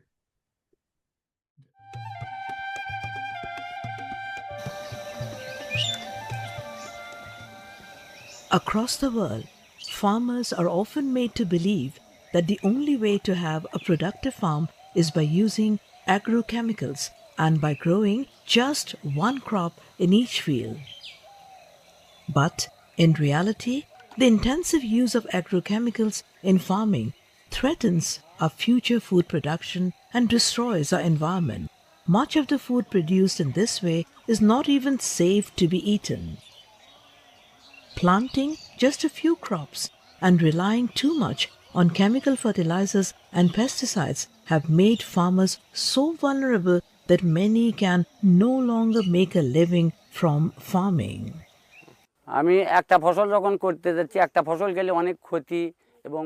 Across the world, farmers are often made to believe that the only way to have a productive farm is by using agrochemicals and by growing just one crop in each field. But in reality, the intensive use of agrochemicals in farming threatens our future food production and destroys our environment. Much of the food produced in this way is not even safe to be eaten. Planting just a few crops and relying too much on chemical fertilizers and pesticides have made farmers so vulnerable that many can no longer make a living from farming. আমি একটা ফসল যখন করতে যাচ্ছি একটা ফসল গেলে অনেক ক্ষতি এবং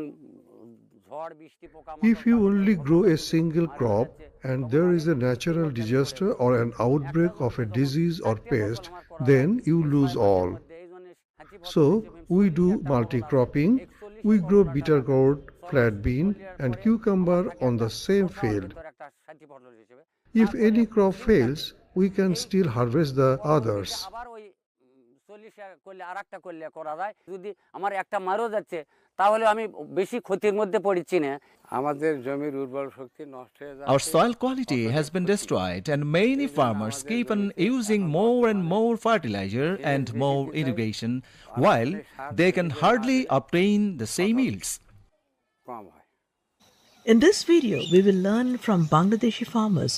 ঝড় বৃষ্টি পোকামাকড় If you only grow a single crop and there is a natural disaster or an outbreak of a disease or pest, then you lose all. So we do multi-cropping. We grow bitter gourd, flat bean and cucumber on the same field. If any crop fails, we can still harvest the others. করলে আরেকটা করলে করা যায় যদি আমার একটা মারও যাচ্ছে তাহলে আমি বেশি ক্ষতির মধ্যে পড়ছি না আমাদের জমির উর্বর শক্তি নষ্ট হয়ে যায় Our soil quality has been destroyed and many farmers keep on using more and more fertilizer and more irrigation while they can hardly obtain the same yields. In this video, we will learn from Bangladeshi farmers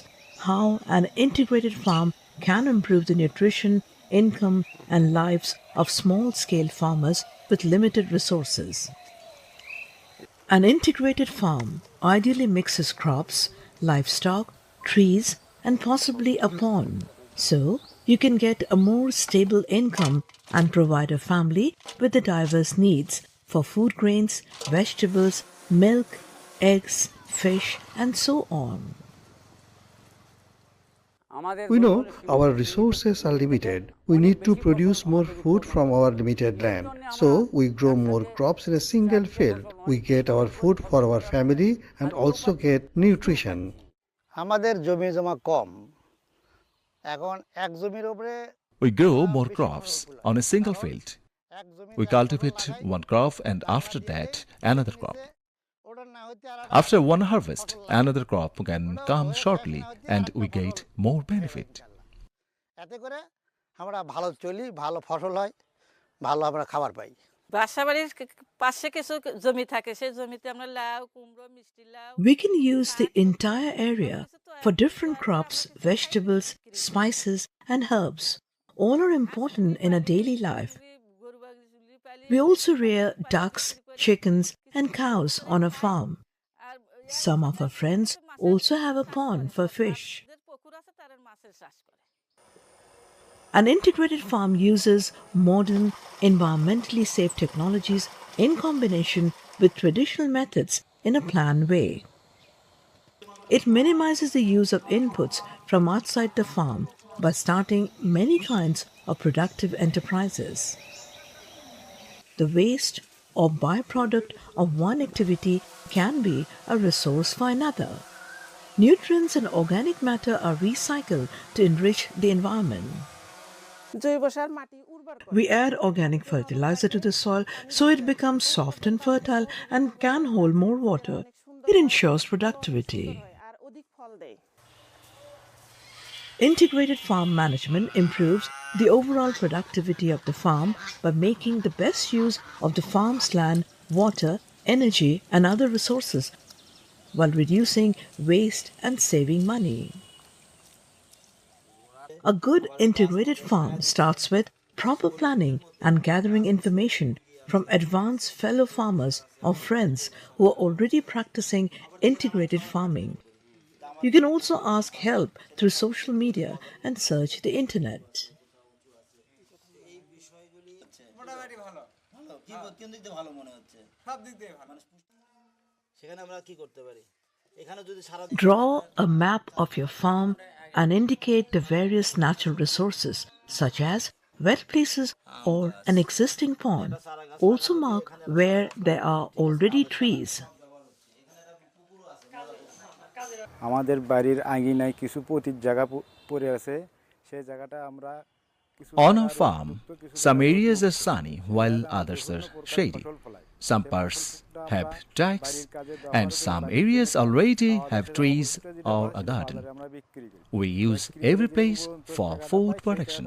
how an integrated farm can improve the nutrition, income and lives of small-scale farmers with limited resources. An integrated farm ideally mixes crops, livestock, trees and possibly a pond, so you can get a more stable income and provide a family with the diverse needs for food grains, vegetables, milk, eggs, fish and so on. We know our resources are limited. We need to produce more food from our limited land. So we grow more crops in a single field. We get our food for our family and also get nutrition. আমাদের জমি জমা কম এখন এক জমির উপরে We grow more crops on a single field. We cultivate one crop and after that another crop. After one harvest, another crop can come shortly and we get more benefit. এতে করে আমরা ভালো চলি ভালো ফসল হয় ভালো আমরা খাবার পাই বাসাবাড়ির পাশে কিছু জমি থাকে সেই জমিতে আমরা লাউ কুমড়ো মিষ্টি লাউ We can use the entire area for different crops, vegetables, spices and herbs. All are important in our daily life. We also rear ducks, chickens and cows on a farm. Some of our friends also have a pond for fish. An integrated farm uses modern, environmentally safe technologies in combination with traditional methods in a planned way. It minimizes the use of inputs from outside the farm by starting many kinds of productive enterprises. The waste or byproduct of one activity can be a resource for another. Nutrients and organic matter are recycled to enrich the environment. We add organic fertilizer to the soil so it becomes soft and fertile and can hold more water. It ensures productivity. Integrated farm management improves the overall productivity of the farm by making the best use of the farm's land, water, energy, and other resources while reducing waste and saving money. A good integrated farm starts with proper planning and gathering information from advanced fellow farmers or friends who are already practicing integrated farming. You can also ask help through social media and search the internet. Draw a map of your farm and indicate the various natural resources such as wet places or an existing pond. Also mark where there are already trees. আমাদের বাড়ির আঙ্গিনায় কিছু পতির জায়গা পড়ে আছে সেই জায়গাটা আমরা On our farm, some areas are sunny while others are shady. Some parts have dikes and some areas already have trees or a garden. We use every place for food production.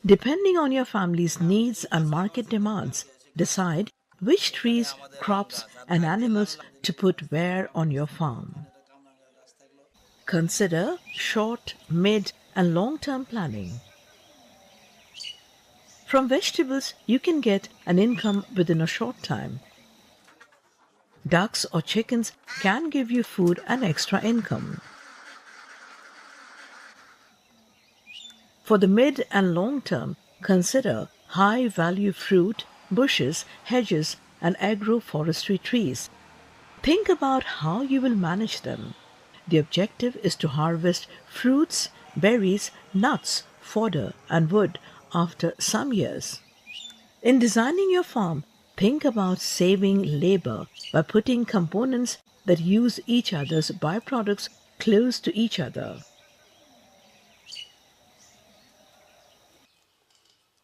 Depending on your family's needs and market demands, decide which trees, crops, and animals to put where on your farm. Consider short, mid, and long-term planning. From vegetables, you can get an income within a short time. Ducks or chickens can give you food and extra income. For the mid and long term, consider high-value fruit, bushes, hedges, and agroforestry trees. Think about how you will manage them. The objective is to harvest fruits, berries, nuts, fodder, and wood after some years. In designing your farm, think about saving labor by putting components that use each other's byproducts close to each other.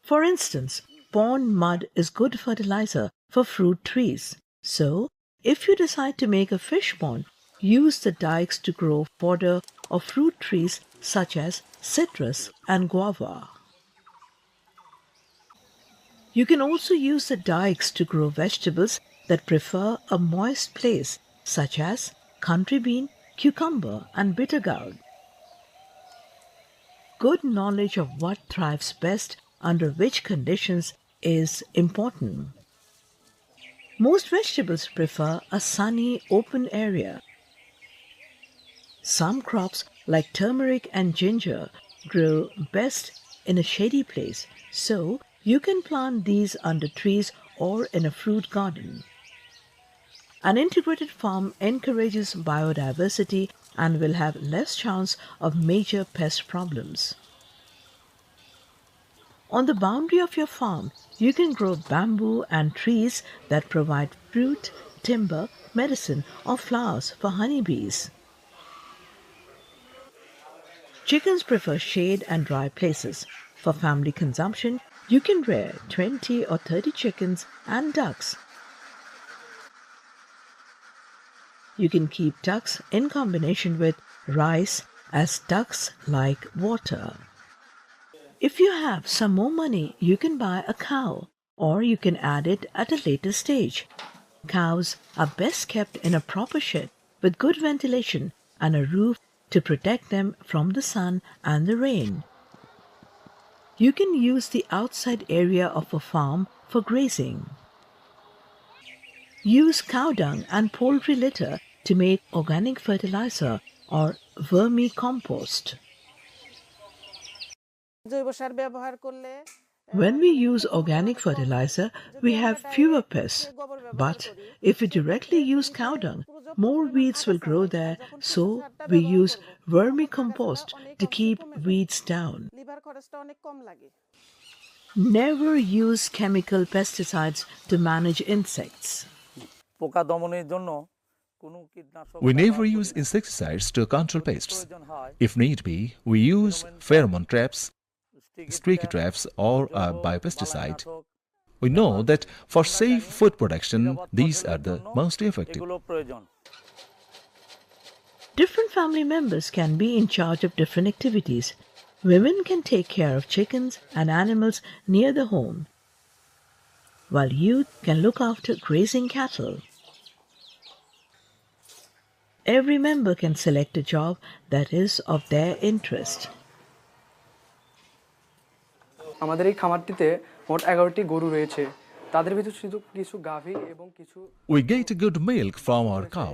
For instance, pond mud is good fertilizer for fruit trees. So, if you decide to make a fish pond, use the dikes to grow fodder or fruit trees such as citrus and guava. You can also use the dikes to grow vegetables that prefer a moist place such as country bean, cucumber, and bitter gourd. Good knowledge of what thrives best under which conditions is important. Most vegetables prefer a sunny, open area. Some crops like turmeric and ginger grow best in a shady place, so you can plant these under trees or in a fruit garden. An integrated farm encourages biodiversity and will have less chance of major pest problems. On the boundary of your farm, you can grow bamboo and trees that provide fruit, timber, medicine, or flowers for honeybees. Chickens prefer shade and dry places. For family consumption, you can rear 20 or 30 chickens and ducks. You can keep ducks in combination with rice as ducks like water. If you have some more money, you can buy a cow or you can add it at a later stage. Cows are best kept in a proper shed with good ventilation and a roof to protect them from the sun and the rain. You can use the outside area of a farm for grazing. Use cow dung and poultry litter to make organic fertilizer or vermicompost. When we use organic fertilizer, we have fewer pests. But if we directly use cow dung, more weeds will grow there, so we use vermicompost to keep weeds down. Never use chemical pesticides to manage insects. We never use insecticides to control pests. If need be, we use pheromone traps, streaky traps, or a biopesticide. We know that for safe food production, these are the most effective. Different family members can be in charge of different activities. Women can take care of chickens and animals near the home, while youth can look after grazing cattle. Every member can select a job that is of their interest. আমাদের এই খামারটিতে মোট 11টি গরু রয়েছে। তাদের ভিতর শুধু কিছু গাভী এবং কিছু We get good milk from our cow.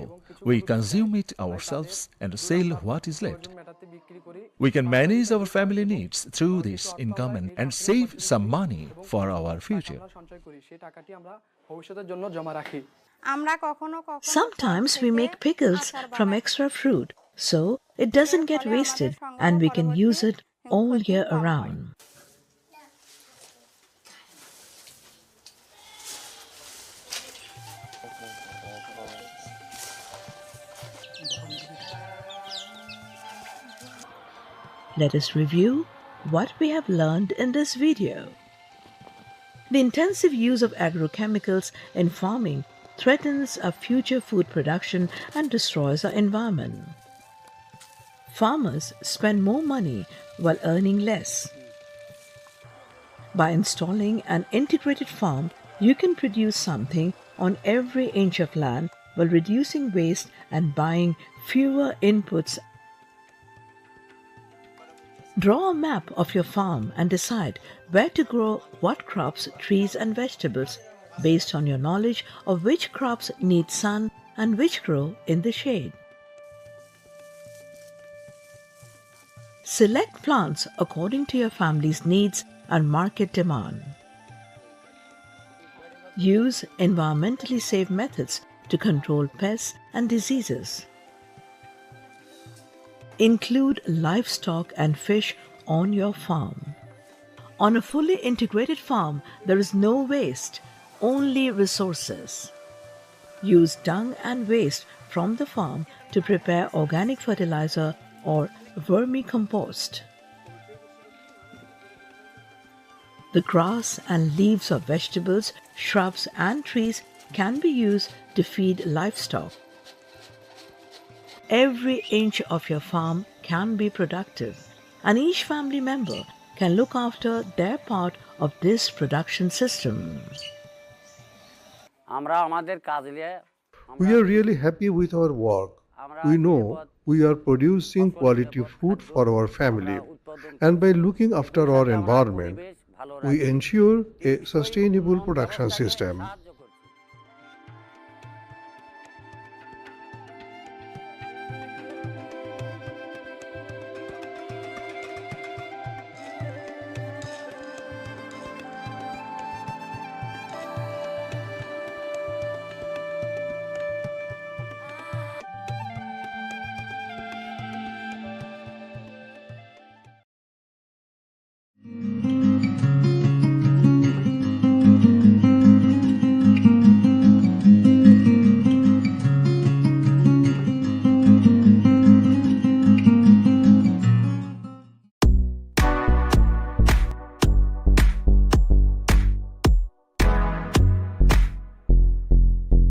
We consume it ourselves and sell what is left. We can manage our family needs through this income and save some money for our future. সেই টাকাটি আমরা ভবিষ্যতের জন্য জমা রাখি। Sometimes we make pickles from extra fruit, so it doesn't get wasted and we can use it all year around. Let us review what we have learned in this video. The intensive use of agrochemicals in farming threatens our future food production and destroys our environment. Farmers spend more money while earning less. By installing an integrated farm, you can produce something on every inch of land while reducing waste and buying fewer inputs. Draw a map of your farm and decide where to grow what crops, trees and vegetables based on your knowledge of which crops need sun and which grow in the shade. Select plants according to your family's needs and market demand. Use environmentally safe methods to control pests and diseases. Include livestock and fish on your farm. On a fully integrated farm, there is no waste, only resources. Use dung and waste from the farm to prepare organic fertilizer or vermicompost. The grass and leaves of vegetables, shrubs and trees can be used to feed livestock. Every inch of your farm can be productive, and each family member can look after their part of this production system. We are really happy with our work. We know we are producing quality food for our family, and by looking after our environment, we ensure a sustainable production system.